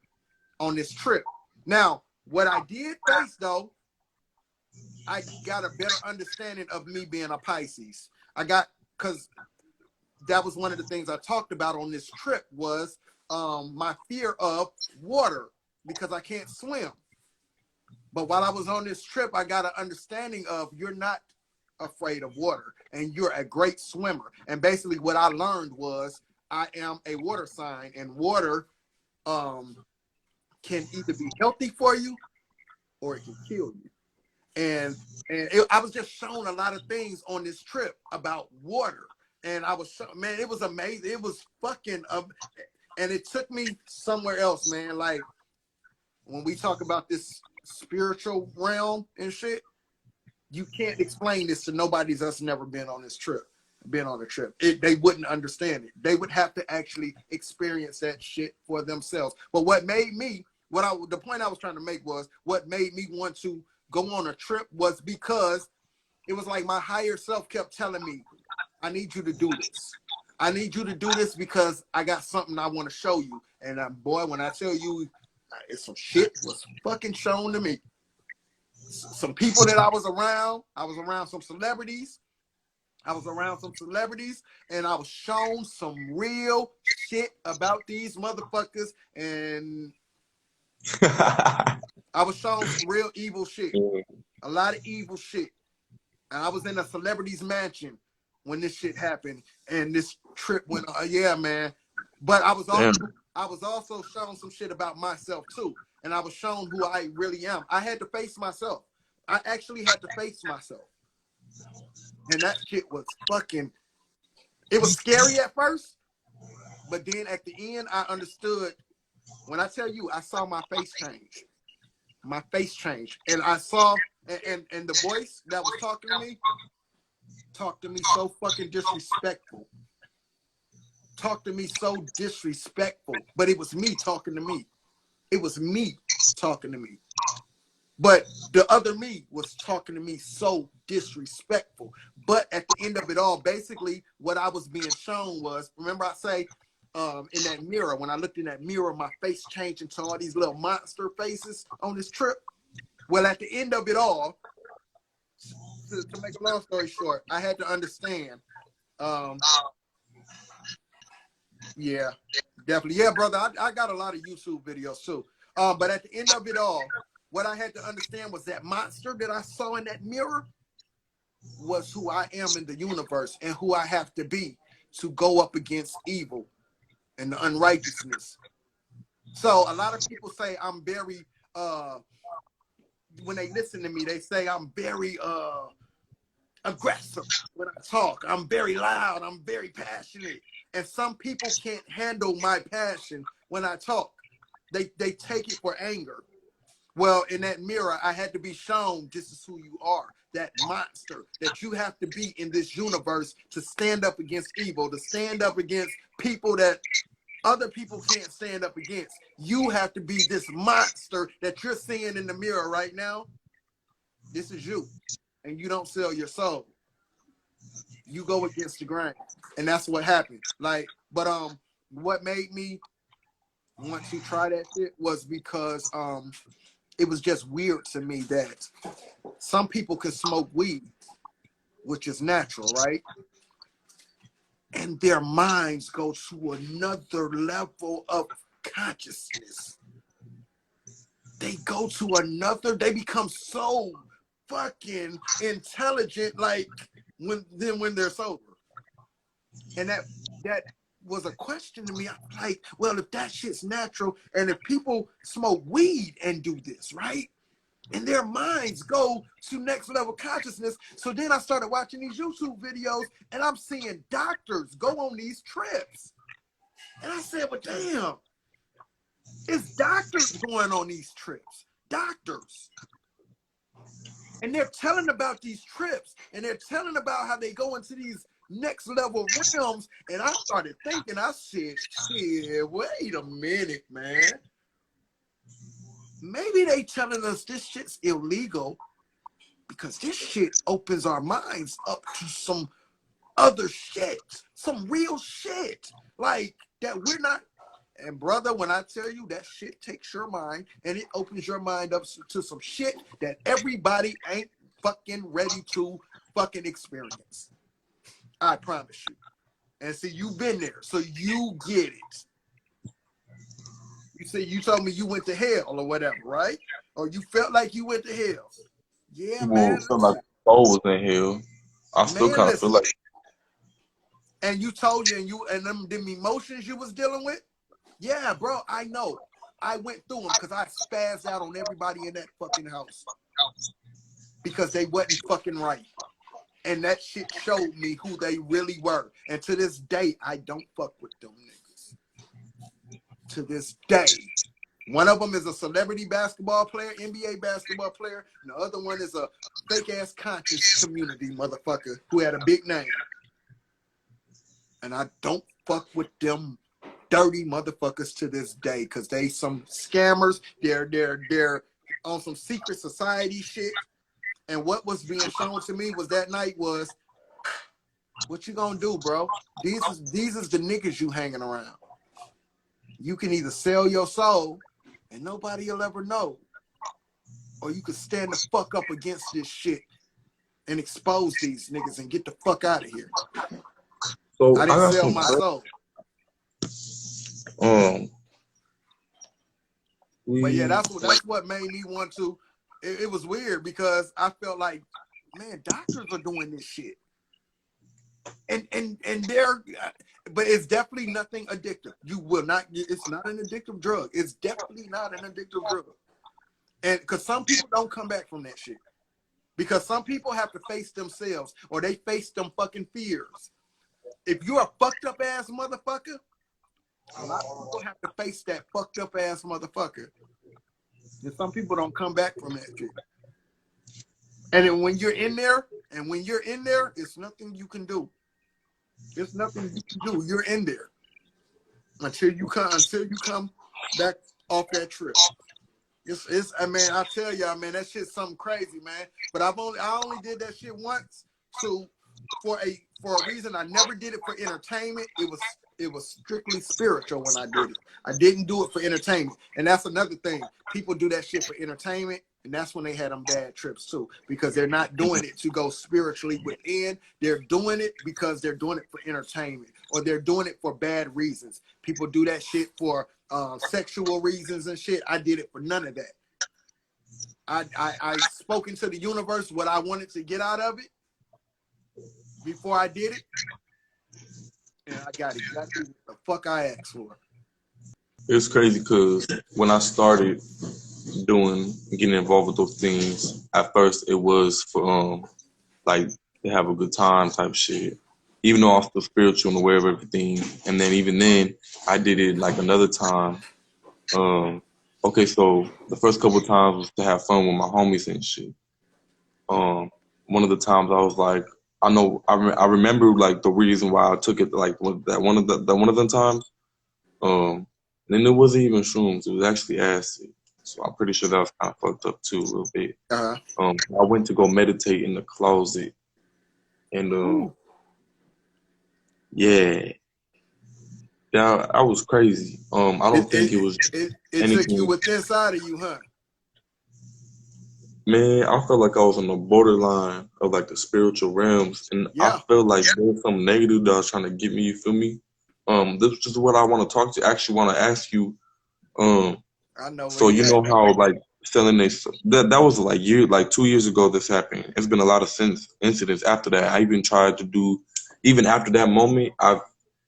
on this trip. Now, what I did face, though, I got a better understanding of me being a Pisces. Because that was one of the things I talked about on this trip was my fear of water because I can't swim. But while I was on this trip, I got an understanding of you're not afraid of water and you're a great swimmer. And basically what I learned was I am a water sign, and water can either be healthy for you or it can kill you. And I was just shown a lot of things on this trip about water. And I was, man, it was amazing. It was fucking, and it took me somewhere else, man. Like when we talk about this spiritual realm and shit, you can't explain this to nobody that's never been on this trip, been on a trip. They wouldn't understand it. They would have to actually experience that shit for themselves. But what made me, the point I was trying to make was what made me want to go on a trip was because it was like my higher self kept telling me, I need you to do this. I need you to do this because I got something I want to show you. And boy, when I tell you, it's some shit was fucking shown to me. Some people that I was around some celebrities. I was around some celebrities and I was shown some real shit about these motherfuckers. And I was shown some real evil shit. A lot of evil shit. And I was in a celebrity's mansion when this shit happened. And this trip went on. Yeah, man. But I was also shown some shit about myself too. And I was shown who I really am. I had to face myself. I actually had to face myself. And that shit was fucking, it was scary at first. But then at the end, I understood. When I tell you, I saw my face change. My face changed. And I saw, and the voice that was talking to me so fucking disrespectful. Talked to me so disrespectful. But it was me talking to me. It was me talking to me. But the other me was talking to me so disrespectful. But at the end of it all, basically what I was being shown was, remember I say in that mirror, when I looked in that mirror, my face changed into all these little monster faces on this trip. Well, at the end of it all, to make a long story short, I had to understand. Yeah, definitely. Yeah, brother, I got a lot of YouTube videos too. But at the end of it all, what I had to understand was that monster that I saw in that mirror was who I am in the universe and who I have to be to go up against evil and the unrighteousness. So a lot of people say I'm very when they listen to me, they say I'm very aggressive when I talk. I'm very loud. I'm very passionate. And some people can't handle my passion when I talk. They take it for anger. Well, in that mirror, I had to be shown this is who you are, that monster that you have to be in this universe to stand up against evil, to stand up against people that other people can't stand up against. You have to be this monster that you're seeing in the mirror right now. This is you. And you don't sell your soul. You go against the grain. And that's what happened. Like, but what made me want to try that shit was because it was just weird to me that some people can smoke weed, which is natural, right? And their minds go to another level of consciousness. They go to another, they become so fucking intelligent, like when they're sober. And that was a question to me. I'm like, well, if that shit's natural, and if people smoke weed and do this, right? And their minds go to next level consciousness. So then I started watching these YouTube videos, and I'm seeing doctors go on these trips. And I said, well, damn, it's doctors going on these trips. Doctors. And they're telling about these trips, and they're telling about how they go into these next level realms. And I started thinking, I said, shit, wait a minute, man. Maybe they telling us this shit's illegal because this shit opens our minds up to some other shit, some real shit, like that we're not. And brother, when I tell you that shit takes your mind and it opens your mind up to some shit that everybody ain't fucking ready to fucking experience. I promise you. And see, you've been there, so you get it. You say you told me you went to hell or whatever, right? Or you felt like you went to hell. Yeah, man. Feel like soul was in hell. I still Man, kind of feel like. And you told you and them emotions you was dealing with. Yeah, bro, I know. I went through them because I spazzed out on everybody in that fucking house because they wasn't fucking right. And that shit showed me who they really were. And to this day, I don't fuck with them niggas. To this day. One of them is a celebrity basketball player, NBA basketball player, and the other one is a fake-ass conscious community motherfucker who had a big name. And I don't fuck with them dirty motherfuckers to this day because they some scammers. They're on some secret society shit. And what was being shown to me was that night was, what you gonna do, bro? These is the niggas you hanging around. You can either sell your soul and nobody will ever know, or you can stand the fuck up against this shit and expose these niggas and get the fuck out of here. So I didn't sell my soul. But yeah, that's what made me want to. It was weird because I felt like, man, doctors are doing this shit, and they're, but it's definitely nothing addictive. You will not. It's not an addictive drug. It's definitely not an addictive drug, and because some people don't come back from that shit, because some people have to face themselves or they face them fucking fears. If you're a fucked up ass motherfucker, a lot of people have to face that fucked up ass motherfucker. And some people don't come back from that shit. And then when you're in there, it's nothing you can do. There's nothing you can do. You're in there until you come back off that trip. I mean, I tell y'all, man, that shit's something crazy, man. But I only did that shit once for a reason. I never did it for entertainment. It was strictly spiritual when I did it. I didn't do it for entertainment. And that's another thing. People do that shit for entertainment, and that's when they had them bad trips too, because they're not doing it to go spiritually within. They're doing it because they're doing it for entertainment, or they're doing it for bad reasons. People do that shit for sexual reasons and shit. I did it for none of that. I spoke into the universe what I wanted to get out of it before I did it. and I got exactly what the fuck I asked for. It's crazy because when I started getting involved with those things, at first it was for like to have a good time type shit. Even though I'm still spiritual and aware of everything, and then even then I did it like another time. Okay, so the first couple of times was to have fun with my homies and shit. One of the times I was like, I remember like the reason why I took it like one of them times. Then it wasn't even shrooms; it was actually acid. So I'm pretty sure that was kind of fucked up too a little bit. Uh-huh. I went to go meditate in the closet, and yeah, yeah, I was crazy. I don't think it was It took you anything. with inside of you, huh? Man, I felt like I was on the borderline of like the spiritual realms, and I Yeah, felt like there was some negative that was trying to get me. You feel me? This is what I want to talk to. Actually, want to ask you. Um, I know where so you you at. know how like selling that was like 2 years ago. This happened. It's been a lot of incidents after that. I even tried to do, even after that moment, I've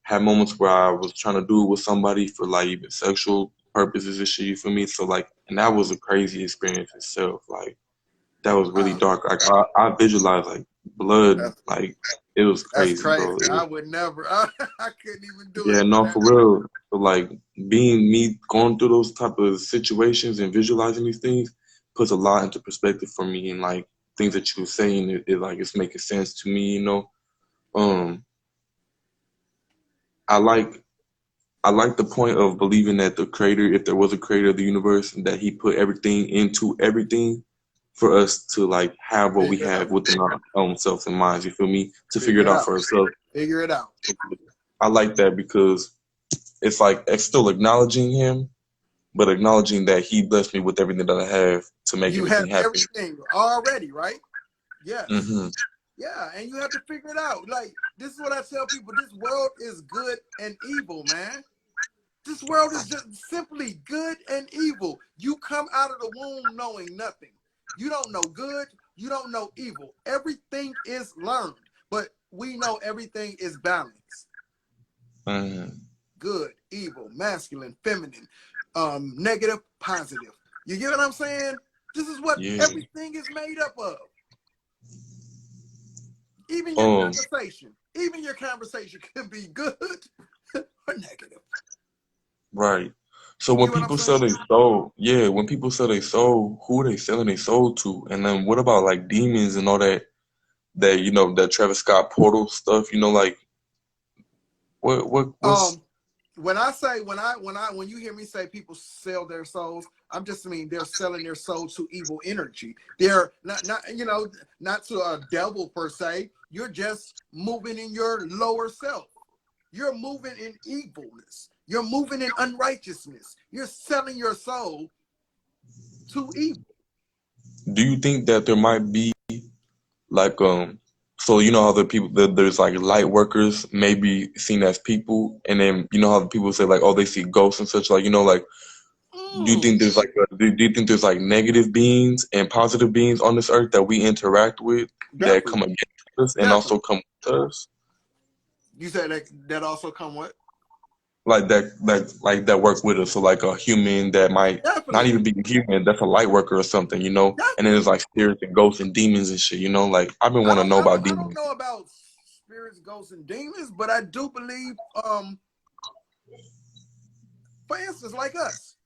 had moments where I was trying to do it with somebody for like even sexual purposes and shit. You feel me? So like, and that was a crazy experience itself. Like. That was really Wow, dark. Like I visualized like blood, that's, like it was that's crazy, bro. crazy. I would never. I couldn't even do it. Yeah, But no, for real. So like being me going through those type of situations and visualizing these things puts a lot into perspective for me, and like things that you were saying, like it's making sense to me. Um, I like I like the point of believing that the creator, if there was a creator of the universe, and that he put everything into everything for us to like have what we figure it have out. within our own selves and minds. You feel me? To figure Figure it it out out. for ourselves. Figure it out. I like that because it's like it's still acknowledging him, but acknowledging that he blessed me with everything that I have to make You have everything happen. everything already, right? Yes. Hmm. Yeah, and you have to figure it out. Like, this is what I tell people. This world is good and evil, man. This world is just simply good and evil. You come out of the womb knowing nothing. You don't know good. You don't know evil. Everything is learned, but we know everything is balanced. Hmm. Good, evil, masculine, feminine, negative, positive. You get what I'm saying? This is what Yeah. everything is made up of. Even your Um. conversation. Even your conversation can be good or negative. Right. So You when get what I'm people sell saying? their soul, yeah, when people sell their soul, who are they selling their soul to? And then what about like demons and all that? That that Travis Scott portal stuff. Like what's. Um, when you hear me say people sell their souls, I'm just mean they're selling their soul to evil energy. They're not to a devil per se. You're just moving in your lower self. You're moving in evilness. You're moving in unrighteousness. You're selling your soul to evil. Do you think that there might be like so how the people there's like light workers maybe seen as people, and then how the people say like, oh, they see ghosts and such, like like, do you think there's like do you think there's like negative beings and positive beings on this earth that we interact with that come Definitely, against us and also definitely. come with us, You said that also come what? like that work with us? So like a human that might not Definitely, even be a human, that's a light worker or something, and then there's definitely. like spirits and ghosts and demons and shit, like I've been I wanting to don't, know I about don't, I don't demons. know about spirits, ghosts, and demons, but I do believe, for instance, like us,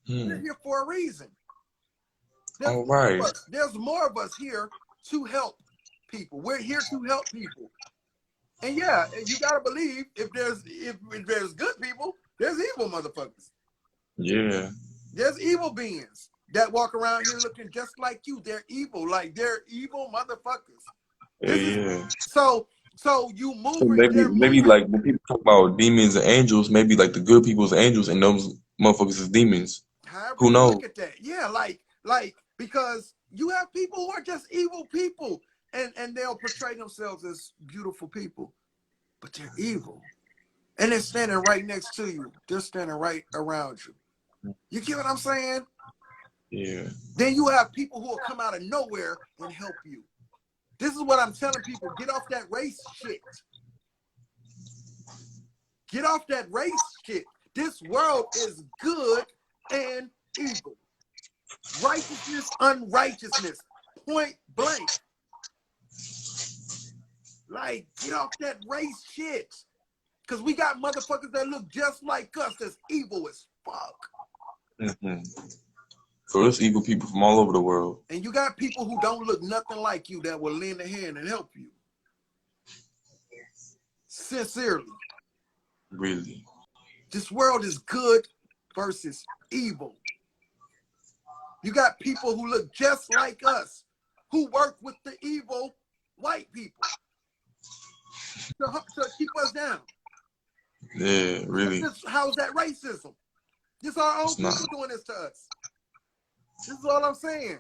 we're Hmm. here for a reason. There's All more of right. us. There's more of us here to help people. We're here to help people. And yeah, you gotta believe if there's good people, there's evil motherfuckers. Yeah. There's evil beings that walk around here looking just like you. They're evil, like they're evil motherfuckers. Yeah, This is yeah. so you So moving, they're maybe moving. like when people talk about demons and angels, maybe like the good people's angels and those motherfuckers is demons. However Who you knows? look at that. Yeah, like because you have people who are just evil people and they'll portray themselves as beautiful people, but they're evil. And they're standing right next to you. They're standing right around you. You get what I'm saying? Yeah. Then you have people who will come out of nowhere and help you. This is what I'm telling people. Get off that race shit. Get off that race shit. This world is good and evil. Righteousness, unrighteousness. Point blank. Like, get off that race shit. Because we got motherfuckers that look just like us that's evil as fuck. Mm-hmm. So there's evil people from all over the world. And you got people who don't look nothing like you that will lend a hand and help you. Sincerely. Really. This world is good versus evil. You got people who look just like us who work with the evil white people to keep us down. Yeah, really. How's that racism? This our own people doing this to us. This is all I'm saying.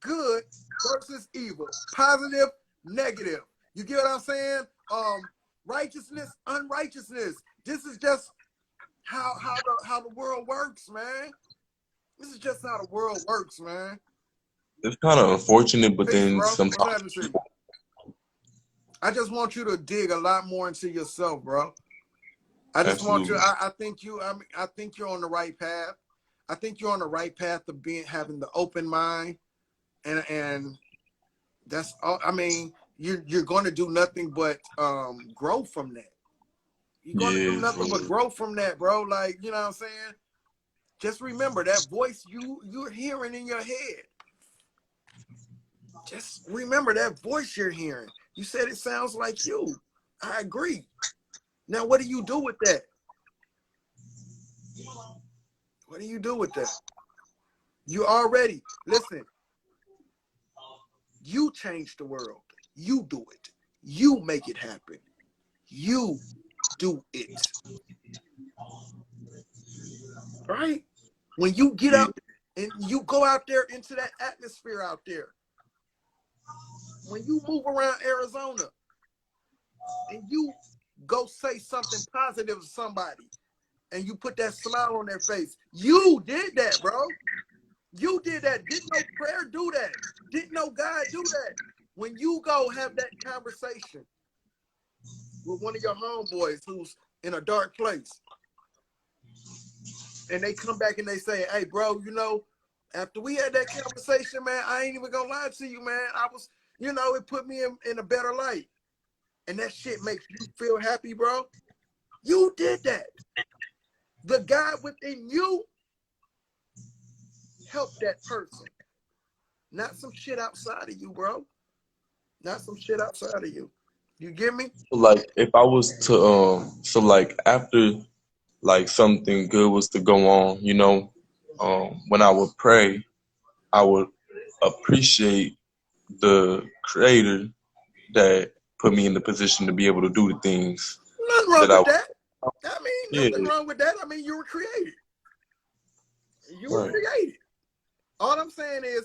Good versus evil. Positive, negative. You get what I'm saying? Righteousness, unrighteousness. This is just how the world works, man. This is just how the world works, man. It's kind of unfortunate, but Peace, then bro. sometimes I just want you to dig a lot more into yourself, bro. I just want you. I think you're on the right path. I think you're on the right path of having the open mind, and that's all. I mean, you're going to do nothing but grow from that. You're going to do nothing but grow from that, bro. Like, you know what I'm saying? Just remember that voice you're hearing in your head. Just remember that voice you're hearing. You said it sounds like you. I agree. Now, what do you do with that? What do you do with that? You already, listen, you change the world. You do it. You make it happen. You do it. Right? When you get up and you go out there into that atmosphere out there, when you move around Arizona and you go say something positive to somebody and you put that smile on their face, you did that, bro. You did that. Didn't no prayer do that. Didn't no God do that. When you go have that conversation with one of your homeboys who's in a dark place, and they come back and they say, hey, bro, you know, after we had that conversation, man, I ain't even gonna lie to you, man. I was, you know, it put me in a better light. And that shit makes you feel happy, bro. You did that. The God within you helped that person. Not some shit outside of you, bro. Not some shit outside of you. You get me? Like, if I was to, so like after like something good was to go on, you know, when I would pray, I would appreciate the creator that put me in the position to be able to do the things. Nothing wrong with that. I mean, nothing wrong with that. I mean, you were created. You were created. All I'm saying is,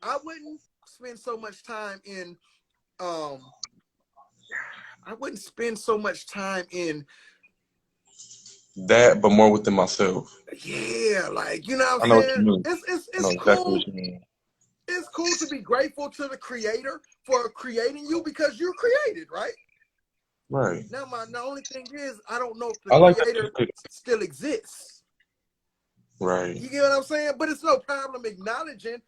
I wouldn't spend so much time in, that, but more within myself. Yeah, like, you know what I'm saying? What you mean. It's I know cool. exactly what you mean. It's cool to be grateful to the creator for creating you because you're created, right? Right. Now, the only thing is, I don't know if the creator still exists. Right. You get what I'm saying? But it's no problem acknowledging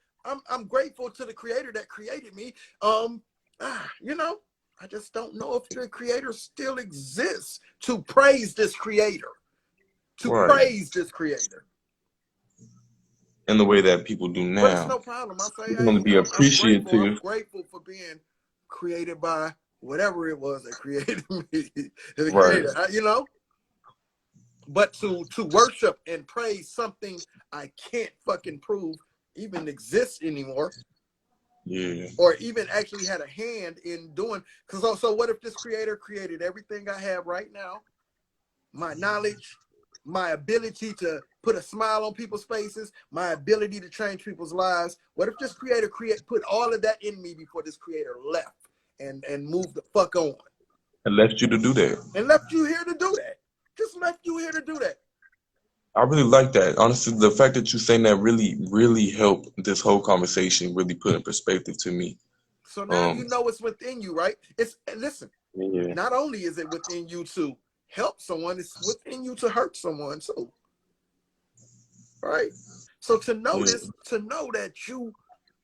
I'm grateful to the creator that created me. You know, I just don't know if the creator still exists to praise this creator. Praise this creator. In the way that people do now. But it's no problem. I say, hey, be appreciative. I'm grateful for being created by whatever it was that created me. The creator, you know? But to worship and praise something I can't fucking prove even exists anymore. Yeah. Or even actually had a hand in doing. Because so what if this creator created everything I have right now? My knowledge, my ability to put a smile on people's faces, my ability to change people's lives. What if this creator put all of that in me before this creator left and moved the fuck on? And left you to do that. And left you here to do that. Just left you here to do that. I really like that. Honestly, the fact that you're saying that really, really helped this whole conversation really put in perspective to me. So now you know it's within you, right? Listen, not only is it within you to help someone, it's within you to hurt someone too. Right? So to know this, to know that you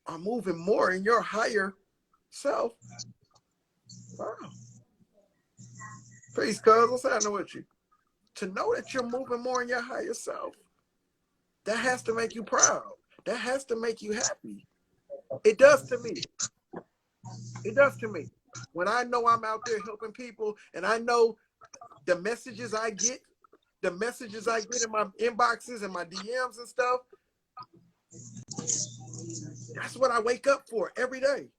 are moving more in your higher self. Wow. Peace, cuz. What's happening with you? To know that you're moving more in your higher self, that has to make you proud. That has to make you happy. It does to me. It does to me. When I know I'm out there helping people and I know the messages I get in my inboxes and my DMs and stuff, that's what I wake up for every day.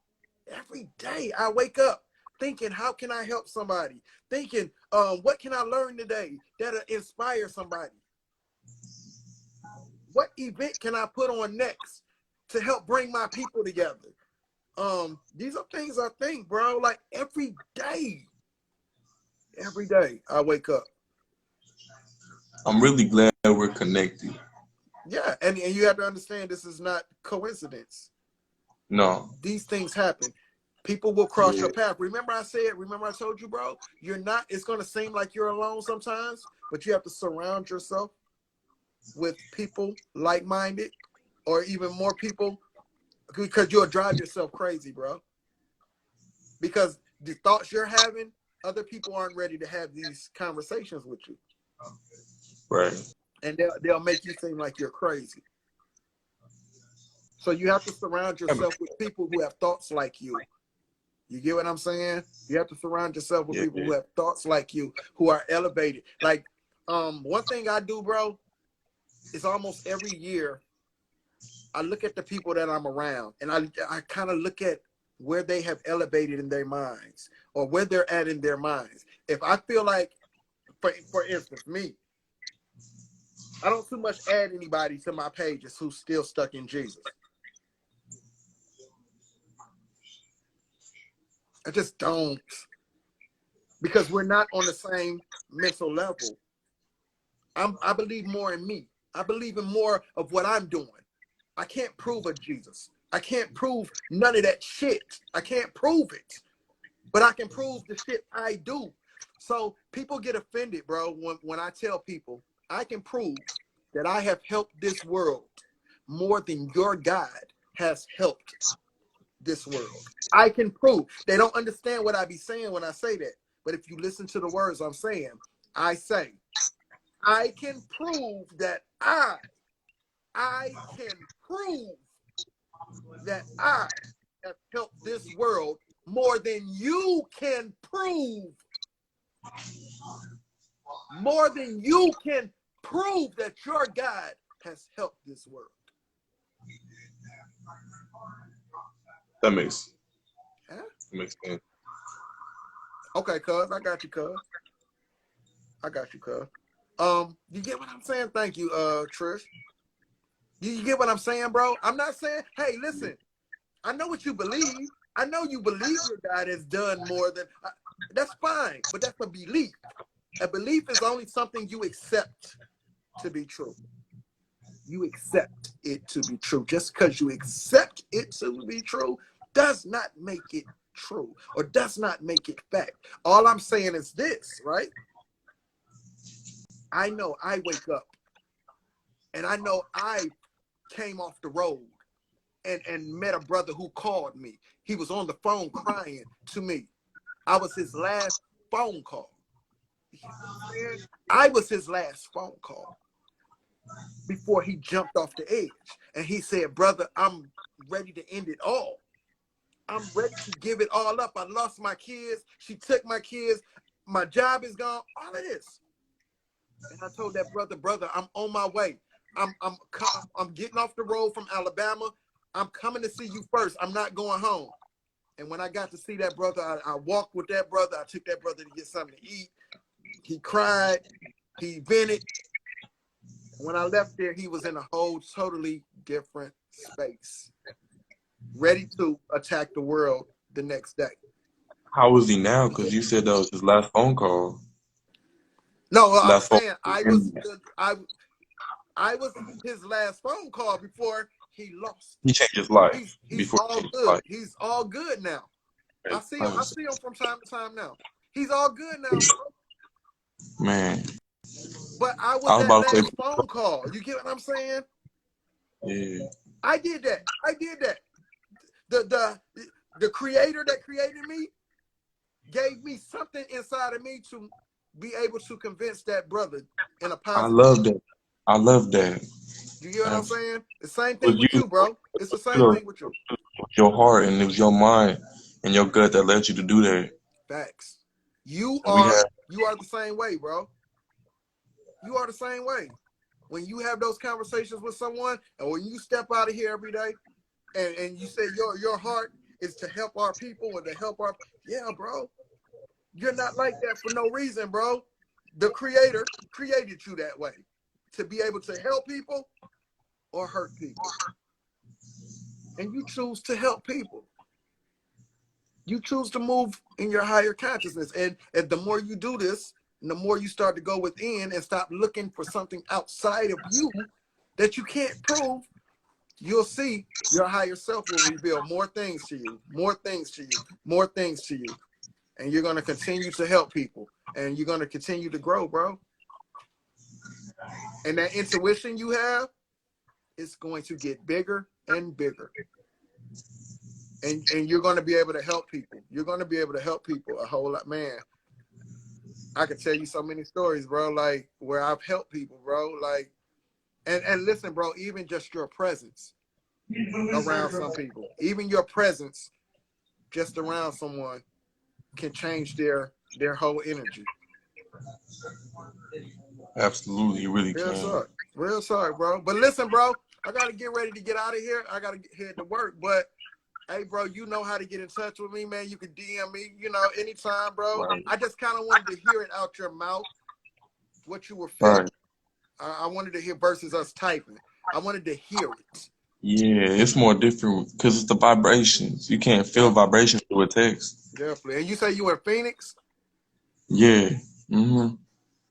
Every day I wake up thinking, how can I help somebody? Thinking, what can I learn today that'll inspire somebody? What event can I put on next to help bring my people together? These are things I think, bro, like every day I wake up. I'm really glad we're connected. Yeah, and you have to understand this is not coincidence. No. These things happen. People will cross your path. Remember I told you, bro, it's going to seem like you're alone sometimes, but you have to surround yourself with people like-minded or even more people, because you'll drive yourself crazy, bro. Because the thoughts you're having, other people aren't ready to have these conversations with you. Right. And they'll make you seem like you're crazy. So you have to surround yourself with people who have thoughts like you. You get what I'm saying? You have to surround yourself with people who have thoughts like you, who are elevated. Like, one thing I do, bro, is almost every year, I look at the people that I'm around, and I kind of look at where they have elevated in their minds or where they're at in their minds. If I feel like, for instance, me, I don't too much add anybody to my pages who's still stuck in Jesus. I just don't. Because we're not on the same mental level. I believe more in me. I believe in more of what I'm doing. I can't prove a Jesus. I can't prove none of that shit. I can't prove it. But I can prove the shit I do. So people get offended, bro, when I tell people I can prove that I have helped this world more than your God has helped this world. I can prove. They don't understand what I be saying when I say that. But if you listen to the words I'm saying, I say, I can prove that I can prove that I have helped this world more than you can prove. More than you can prove that your God has helped this world. That makes sense. Okay, cuz. I got you, cuz. You get what I'm saying? Thank you, Trish. You get what I'm saying, bro? I'm not saying, hey, listen, I know what you believe. I know you believe your God has done more than, that's fine, but that's a belief. A belief is only something you accept to be true. You accept it to be true. Just because you accept it to be true does not make it true or does not make it fact. All I'm saying is this, right? I know I wake up and I know I came off the road and met a brother who called me. He was on the phone crying to me. I was his last phone call. I was his last phone call before he jumped off the edge. And he said, brother, I'm ready to end it all. I'm ready to give it all up. I lost my kids. She took my kids. My job is gone. All of this. And I told that brother, I'm on my way. I'm getting off the road from Alabama. I'm coming to see you first. I'm not going home. And when I got to see that brother, I walked with that brother. I took that brother to get something to eat. He cried. He vented. When I left there, he was in a whole totally different space, ready to attack the world the next day. How is he now? Because you said that was his last phone call. No, I'm saying I was his last phone call before he lost. He changed his life. He's all good. He's all good now. I see him from time to time now. He's all good now, bro. Man, But I I was was that about to last say, phone call. You get what I'm saying? yeah. I did that. I did that. The creator that created me gave me something inside of me to be able to convince that brother in a I positive love way. that. I love that. You get what I'm And saying? The same it was thing with you, bro. It's the same you, thing with you. your heart, and it was your mind and your gut that led you to do that. Facts. You And we are have, the same way, bro. You are the same way. When you have those conversations with someone, and when you step out of here every day, and you say your heart is to help our people or to help our, yeah, bro. You're not like that for no reason, bro. The creator created you that way to be able to help people or hurt people. And you choose to help people. You choose to move in your higher consciousness. And the more you do this, and the more you start to go within and stop looking for something outside of you that you can't prove, you'll see your higher self will reveal more things to you, more things to you, more things to you. And you're going to continue to help people. And you're going to continue to grow, bro. And that intuition you have is going to get bigger and bigger. And you're going to be able to help people. You're going to be able to help people a whole lot. Man, I could tell you so many stories, bro, like where I've helped people, bro. Like, and listen, bro, even just your presence around some people, even your presence just around someone can change their whole energy. absolutely, you really Real can. sorry. Real sorry, bro. But listen, bro, I got to get ready to get out of here. I got to head to work. But, hey, bro, you know how to get in touch with me, man. You can DM me, anytime, bro. Right. I just kind of wanted to hear it out your mouth, what you were feeling. Right. I wanted to hear versus us typing. I wanted to hear it. Yeah, it's more different because it's the vibrations. You can't feel Definitely. vibrations through a text. Definitely. And you say you in Phoenix? Yeah. Mm-hmm.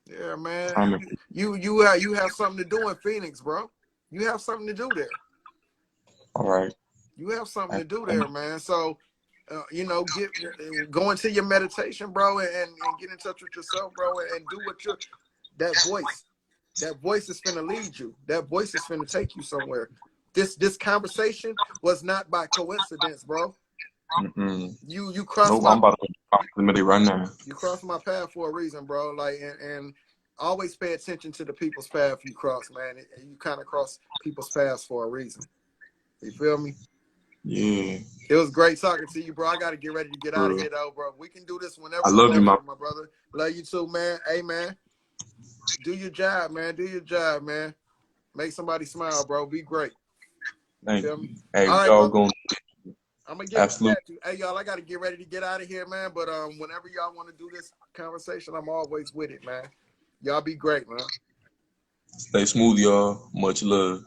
Yeah, man. I'm You have something to do in Phoenix, bro. You have something to do there. all right. You have something to do there, man. So, go into your meditation, bro, and get in touch with yourself, bro, and do what that voice is finna lead you. That voice is finna take you somewhere. This conversation was not by coincidence, bro. Mm-mm. You crossed Nope, I'm my about to implement it right now. you crossed my path for a reason, bro. Like, and always pay attention to the people's path you cross, man. You kind of cross people's paths for a reason. You feel me? Yeah. It was great talking to you, bro. I got to get ready to get out of Bro. here, though, bro. We can do this I whenever, love you, whenever, my my brother. Love you too, man. Hey, man, do your job, man. Do your job, man. Make somebody smile, bro. Be great. You thank feel you. me? Hey, All we right, all bro. going I'm gonna get back absolutely. at you. Hey, y'all, I got to get ready to get out of here, man. But whenever y'all want to do this conversation, I'm always with it, man. Y'all be great, man. Stay smooth, y'all. Much love.